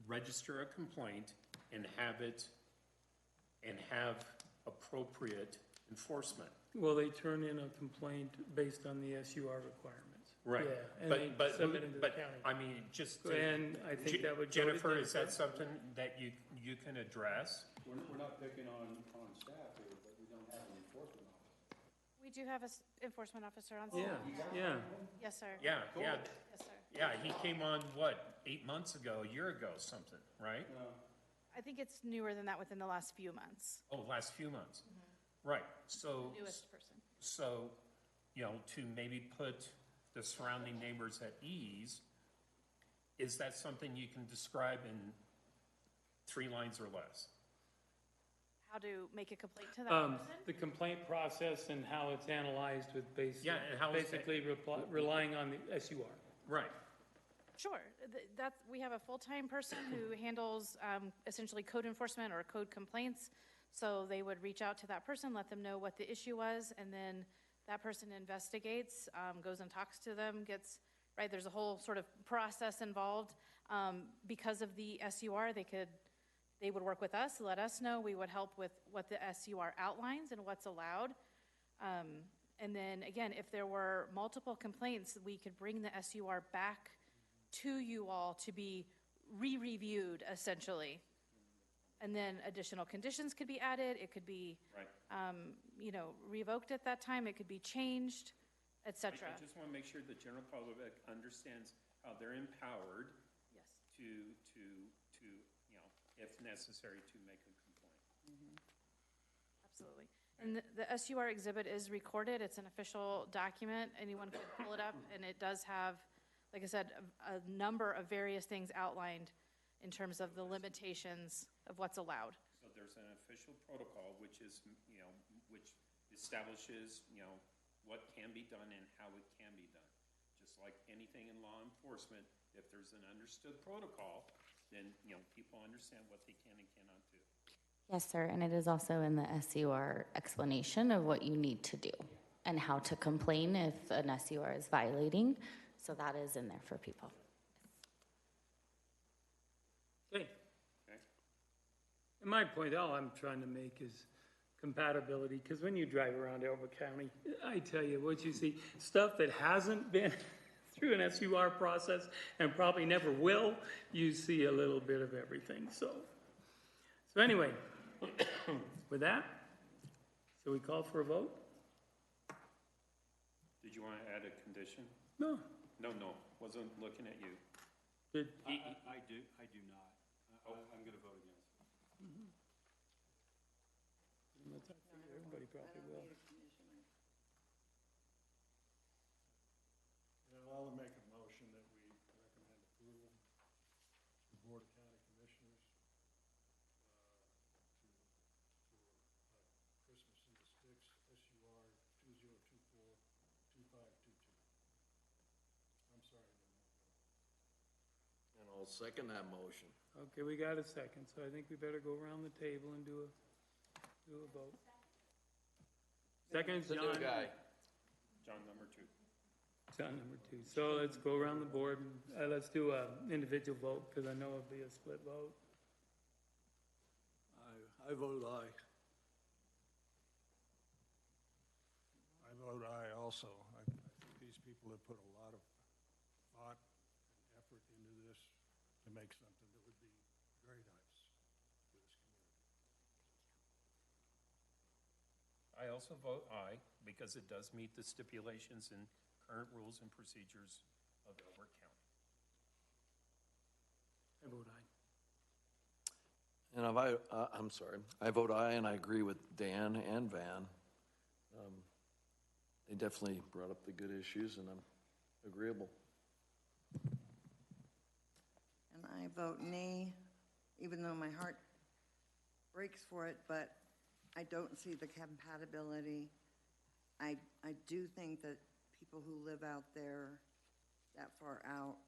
register a complaint and have appropriate enforcement? Well, they turn in a complaint based on the SUR requirements. Right. Yeah, and they submit it to the county. I mean, just. And I think that would go to Jennifer, is that Jennifer. something that you can address? We're not picking on staff here, but we don't have an enforcement officer. We do have an enforcement officer on Yeah, staff. yeah. Yes, sir. Yeah. Yes, sir. Yeah, he came on, what, 8 months ago, a year ago, something, right? I think it's newer than that within the last few months. Oh, last few months. Right, so. Newest person. So, you know, to maybe put the surrounding neighbors at ease, is that something you can describe in 3 lines or less? How to make a complaint to that person? The complaint process and how it's analyzed with Yeah, and how is it- basically relying on the SUR. Right. Sure. We have a full-time person who handles essentially code enforcement or code complaints. So they would reach out to that person, let them know what the issue was, and then that person investigates, goes and talks to them, right, there's a whole sort of process involved. Because of the SUR, they would work with us, let us know, we would help with what the SUR outlines and what's allowed. And then again, if there were multiple complaints, we could bring the SUR back to you all to be re-reviewed essentially. And then additional conditions could be added, it could be, Right. you know, revoked at that time, it could be changed, et cetera. I just want to make sure the general public understands how they're empowered Yes. to, you know, if necessary, to make a complaint. Absolutely. And the SUR exhibit is recorded. It's an official document. Anyone can pull it up, and it does have, like I said, a number of various things outlined in terms of the limitations of what's allowed. So there's an official protocol which is, you know, which establishes, you know, what can be done and how it can be done. Just just like anything in law enforcement, if there's an understood protocol, then, people understand what they can and cannot do. Yes, sir, and it is also in the SUR explanation of what you need to do and how to complain if an SUR is violating. So that is in there for people. Okay. And my point, all I'm trying to make is compatibility, because when you drive around Elbert County, I tell you, what you see, stuff that hasn't been through an SUR process and probably never will, you see a little bit of everything. So anyway, with that, shall we call for a vote? Did you want to add a condition? No. No, wasn't looking at you. I do not. I'm going to vote against. Everybody probably will. I'll make a motion that we recommend approval to the Board of County Commissioners for Christmas in the Sticks, SUR 2024-2522. I'm sorry. And I'll second that motion. Okay, we got a second, so I think we better go around the table and do a vote. Second, The new John. guy. John, number 2. John, number 2. So let's go around the board and let's do a individual vote, because I know it'll be a split vote. I vote aye. I vote aye also. I think these people have put a lot of thought and effort into this to make something that would be very nice for this community. I also vote aye because it does meet the stipulations and current rules and procedures of Elbert County. I vote aye. And I'm sorry, I vote aye, and I agree with Dan and Van. They definitely brought up the good issues, and I'm agreeable. And I vote nay, even though my heart breaks for it, but I don't see the compatibility. I do think that people who live out there that far out,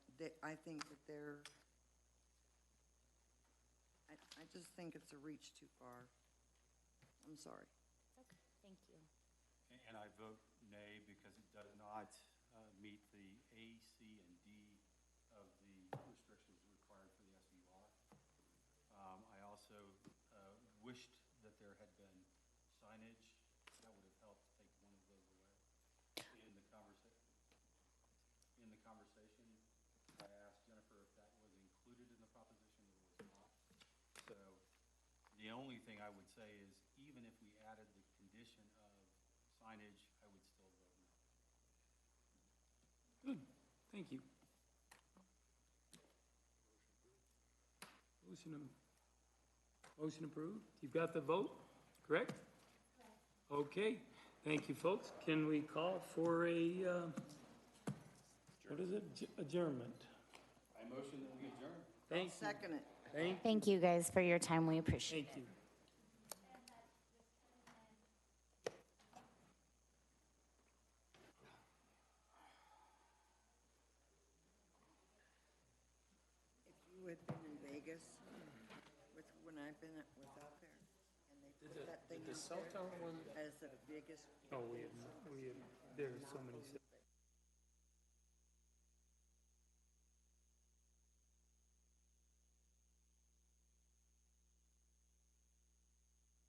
I think that I just think it's a reach too far. I'm sorry. Okay, thank you. And I vote nay because it does not meet the A, C, and D of the restrictions required for the SUR. I also wished that there had been signage that would have helped take one of those away. In the conversation, I asked Jennifer if that was included in the proposition. It was not. So the only thing I would say is, even if we added the condition of signage, I would still vote no. Good, thank you. Motion approved. You've got the vote, correct? Okay, thank you, folks. Can we call for a, what is it, adjournment? I motion that we adjourn. Thank you. Second it. Thank you guys for your time. We appreciate it. Thank you. If you had been in Vegas when I've been out there, and they put that thing Did the out cell there tower one as the biggest. Oh, we have, there are so many.